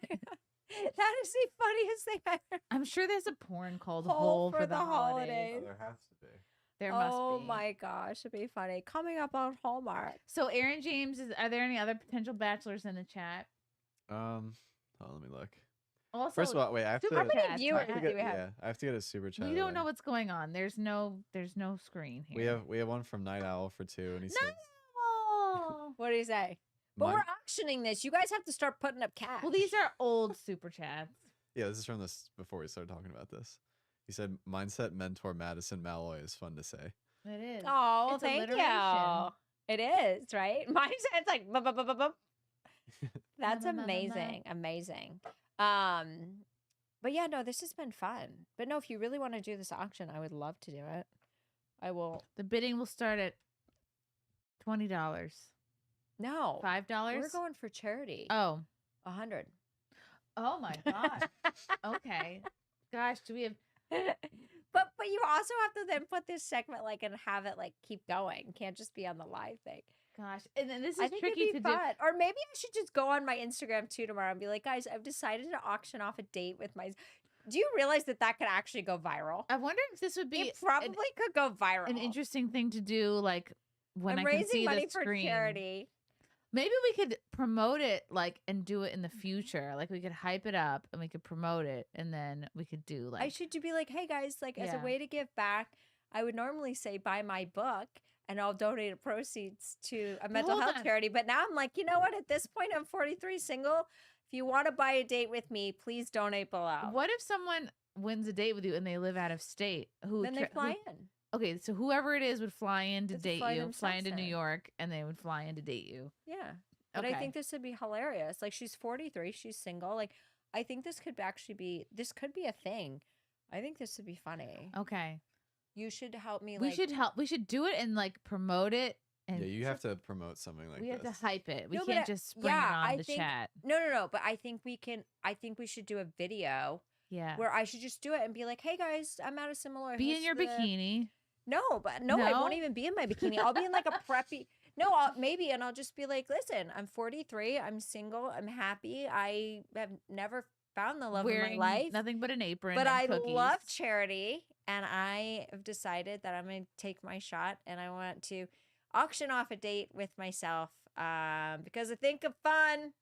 Speaker 2: That is the funniest thing I've ever.
Speaker 1: I'm sure there's a porn called
Speaker 2: Whole
Speaker 1: Whole
Speaker 2: for
Speaker 1: for
Speaker 2: the
Speaker 1: the Holidays.
Speaker 2: Holidays.
Speaker 3: There has to be.
Speaker 1: There must be.
Speaker 2: Oh my gosh, it'd be funny. Coming up on Hallmark.
Speaker 1: So Aaron James are there any other potential bachelors in the chat?
Speaker 3: Oh, let me look.
Speaker 1: Also,
Speaker 3: First of all, wait, I have to.
Speaker 1: super
Speaker 2: How many
Speaker 1: chats,
Speaker 2: viewers
Speaker 3: I have to
Speaker 2: do
Speaker 3: get,
Speaker 2: we have?
Speaker 3: yeah, I have to get a super chat.
Speaker 1: we don't
Speaker 3: away.
Speaker 1: know what's going on. There's no screen here.
Speaker 3: We have one from Night Owl for 2, and he says,
Speaker 1: No.
Speaker 2: What do you say? But
Speaker 3: "Mine-
Speaker 2: we're auctioning this. You guys have to start putting up cash.
Speaker 1: Well, these are old super chats.
Speaker 3: Yeah, this is from this before we started talking about this. He said, "Mindset mentor Madison Malloy is fun to say."
Speaker 1: It is.
Speaker 2: Oh,
Speaker 1: It's
Speaker 2: thank
Speaker 1: alliteration.
Speaker 2: you. It is, right? Mine says like bup, bup, bup, bup, bup. That's
Speaker 1: Ma, ma, ma, ma, ma.
Speaker 2: amazing. Amazing. But yeah, no, this has been fun. But no, if you really want to do this auction, I would love to do it. I will.
Speaker 1: The bidding will start at $20.
Speaker 2: No.
Speaker 1: $5?
Speaker 2: We're going for charity.
Speaker 1: Oh.
Speaker 2: 100.
Speaker 1: Oh my god. Okay. Gosh, do we have
Speaker 2: But you also have to then put this segment like and have it like keep going. Can't just be on the live thing.
Speaker 1: gosh. And then this
Speaker 2: I
Speaker 1: is
Speaker 2: think
Speaker 1: tricky
Speaker 2: it'd
Speaker 1: to
Speaker 2: be
Speaker 1: do.
Speaker 2: fun. Or maybe I should just go on my Instagram too tomorrow and be like, guys, I've decided to auction off a date with my. Do you realize that could actually go viral?
Speaker 1: I wonder if this would be
Speaker 2: It probably could go viral.
Speaker 1: an interesting thing to do, like when
Speaker 2: I'm
Speaker 1: I can
Speaker 2: raising
Speaker 1: see
Speaker 2: money
Speaker 1: the
Speaker 2: for
Speaker 1: screen.
Speaker 2: charity.
Speaker 1: Maybe we could promote it like and do it in the future. Like we could hype it up and we could promote it, and then we could do like
Speaker 2: I should be like, hey guys, like as a
Speaker 1: Yeah.
Speaker 2: way to give back, I would normally say buy my book and I'll donate the proceeds to a mental
Speaker 1: hold
Speaker 2: health
Speaker 1: on.
Speaker 2: charity. But now I'm like, you know what? At this point, I'm 43, single. If you want to buy a date with me, please donate below.
Speaker 1: What if someone wins a date with you and they live out of state,
Speaker 2: Then they fly in.
Speaker 1: Okay, so whoever it is would fly in to date
Speaker 2: fly
Speaker 1: you, fly into
Speaker 2: themselves
Speaker 1: New
Speaker 2: in.
Speaker 1: York, and they would fly in to date you.
Speaker 2: Yeah. But I think this would be hilarious. Like, she's 43, she's single. Like, I think this could be a thing. I think this would be funny.
Speaker 1: Okay.
Speaker 2: You should help me.
Speaker 1: We should do it and like promote it. And
Speaker 3: Yeah, you have to promote something like
Speaker 1: we
Speaker 3: this.
Speaker 1: have to hype it. We
Speaker 2: No, but
Speaker 1: can't just spring it on the chat.
Speaker 2: No. But I think we should do a video.
Speaker 1: Yeah.
Speaker 2: Where I should just do it and be like, hey guys, I'm Madison Malloy.
Speaker 1: Be in your bikini.
Speaker 2: No, I won't even be in my bikini. I'll be in like a preppy. No, I'll just be like, listen, I'm 43. I'm single. I'm happy. I have never found the love of my life.
Speaker 1: Nothing but an apron.
Speaker 2: But
Speaker 1: and
Speaker 2: I
Speaker 1: cookies.
Speaker 2: love charity, and I have decided that I'm going to take my shot, and I want to auction off a date with myself because I think of fun.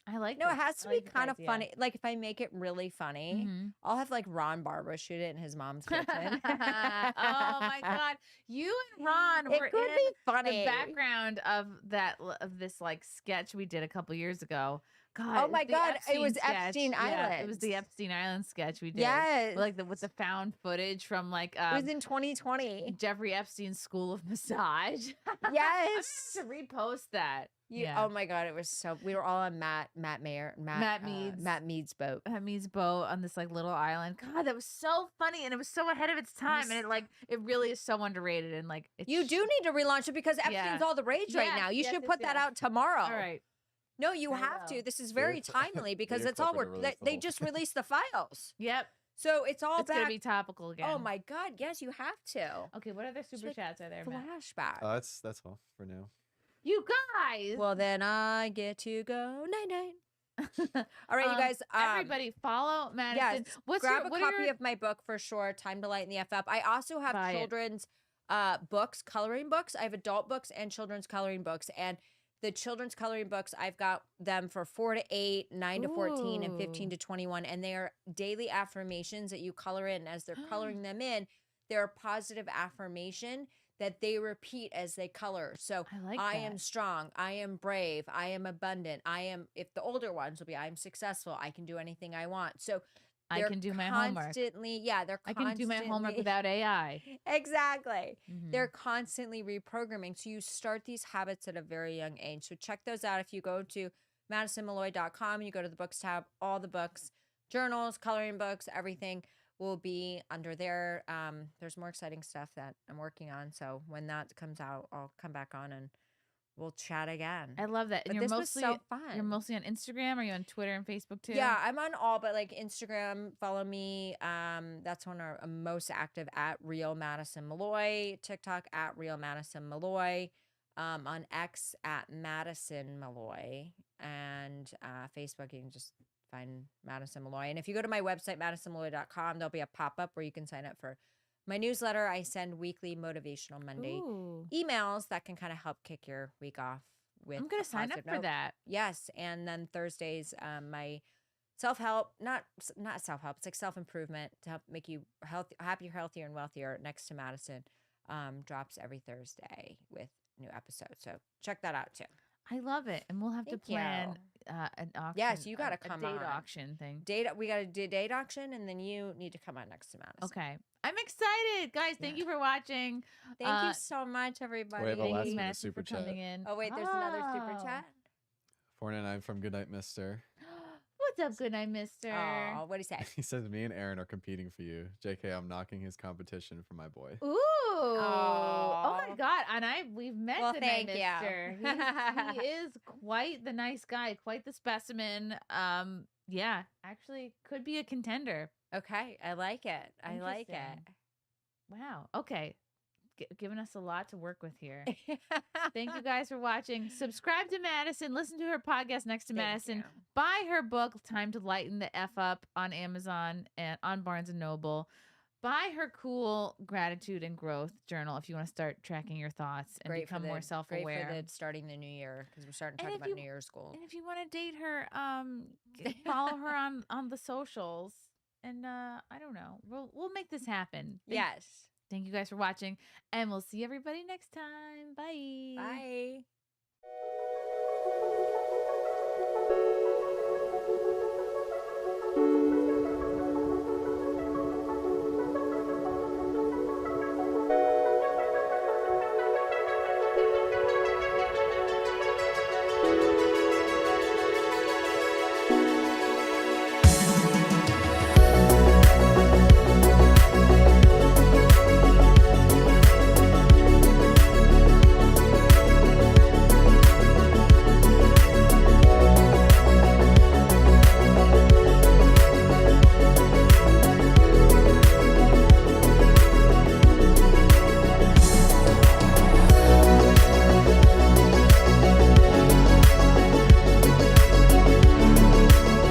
Speaker 1: I like.
Speaker 2: No, it has to be kind of funny. Like if I make it really funny, I'll have like Ron Barber shoot it in his mom's kitchen.
Speaker 1: Oh my God, you and Ron were
Speaker 2: could
Speaker 1: in
Speaker 2: be funny.
Speaker 1: the background of this like sketch we did a couple years ago. God,
Speaker 2: oh my God, it was
Speaker 1: sketch.
Speaker 2: Epstein
Speaker 1: Yeah,
Speaker 2: Island.
Speaker 1: it was the Epstein Island sketch we did.
Speaker 2: Yes,
Speaker 1: like with the found footage from like
Speaker 2: it was in 2020.
Speaker 1: Jeffrey Epstein's School of Massage.
Speaker 2: Yes,
Speaker 1: to repost that.
Speaker 2: Oh my God, it was so. We were all on Matt Mead's boat.
Speaker 1: Matt Mead's boat on this like little island. God, that was so funny, and it was so ahead of its time, and it really is so underrated. And like,
Speaker 2: you do need to relaunch it because Epstein's all the rage right now. You should put that out tomorrow.
Speaker 1: All right.
Speaker 2: No, you have to. This is very timely because it's all they just released the files.
Speaker 1: Yep.
Speaker 2: So it's all
Speaker 1: it's gonna be topical again.
Speaker 2: Oh my God, yes, you have to.
Speaker 1: Okay, what other super chats are there, Matt?
Speaker 2: Flashback.
Speaker 3: That's all for now.
Speaker 1: You guys.
Speaker 2: Well, then I get to go night. All right, you guys.
Speaker 1: Everybody follow Madison.
Speaker 2: Yes, grab a copy of my book for sure. Time to Lighten the F Up. I also have children's books, coloring books. I have adult books and children's coloring books. And the children's coloring books, I've got them for 4 to 8, 9 to 14, and 15 to 21. And they are daily affirmations that you color in. As they're coloring them in, they're a positive affirmation that they repeat as they color. So I am strong. I am brave. I am abundant. If the older ones will be, I am successful. I can do anything I want. So
Speaker 1: I can do my homework.
Speaker 2: I
Speaker 1: can do my homework without AI.
Speaker 2: Exactly. They're constantly reprogramming. So you start these habits at a very young age. So check those out. If you go to MadisonMalloy.com, you go to the books tab, all the books, journals, coloring books, everything will be under there. There's more exciting stuff that I'm working on. So when that comes out, I'll come back on and we'll chat again.
Speaker 1: I love that. And
Speaker 2: this was so fun.
Speaker 1: You're mostly on Instagram. Are you on Twitter and Facebook too?
Speaker 2: Yeah, I'm on all, but like Instagram, follow me. That's when I'm most active at Real Madison Malloy. TikTok at Real Madison Malloy. On X at Madison Malloy. And Facebook, you can just find Madison Malloy. And if you go to my website, madisonmalloy.com, there'll be a pop-up where you can sign up for my newsletter. I send weekly Motivational Monday emails that can kind of help kick your week off with.
Speaker 1: I'm going to sign up for that.
Speaker 2: Yes. And then Thursdays, my self-help, not self-help, it's like self-improvement to help make you happier, healthier, and wealthier next to Madison, drops every Thursday with new episodes. So check that out too.
Speaker 1: I love it. And we'll have to plan an auction.
Speaker 2: Yes, you got to come
Speaker 1: on.
Speaker 2: on.
Speaker 1: Date auction thing.
Speaker 2: We got to do a date auction, and then you need to come on next to Madison.
Speaker 1: Okay. I'm excited. Guys, thank you for watching.
Speaker 2: Thank you so much, everybody.
Speaker 3: We have a
Speaker 1: Thank
Speaker 3: last
Speaker 1: you,
Speaker 3: minute
Speaker 1: Madison,
Speaker 3: super
Speaker 1: for coming
Speaker 3: chat.
Speaker 1: in.
Speaker 2: Oh, wait, there's another super chat?
Speaker 3: 499 from Goodnight Mister.
Speaker 1: What's up, good night, mister?
Speaker 2: Oh, what do you say?
Speaker 3: He says, me and Aaron are competing for you. JK, I'm knocking his competition for my boy.
Speaker 1: Ooh. Oh my God. And we've met the night mister. He is quite the nice guy, quite the specimen. Yeah, actually could be a contender.
Speaker 2: Okay. I like it. I like it.
Speaker 1: Wow. Okay. Giving us a lot to work with here. Thank you guys for watching. Subscribe to Madison. Listen to her podcast Next to Madison. Buy her book, Time to Lighten the F Up, on Amazon and on Barnes & Noble. Buy her cool gratitude and growth journal if you want to start tracking your thoughts and become more self-aware.
Speaker 2: Great for starting the new year, because we're starting to talk about New Year's goals.
Speaker 1: And if you want to date her, follow her on the socials. And I don't know. We'll make this happen.
Speaker 2: Yes.
Speaker 1: Thank you guys for watching, and we'll see everybody next time. Bye.
Speaker 2: Bye.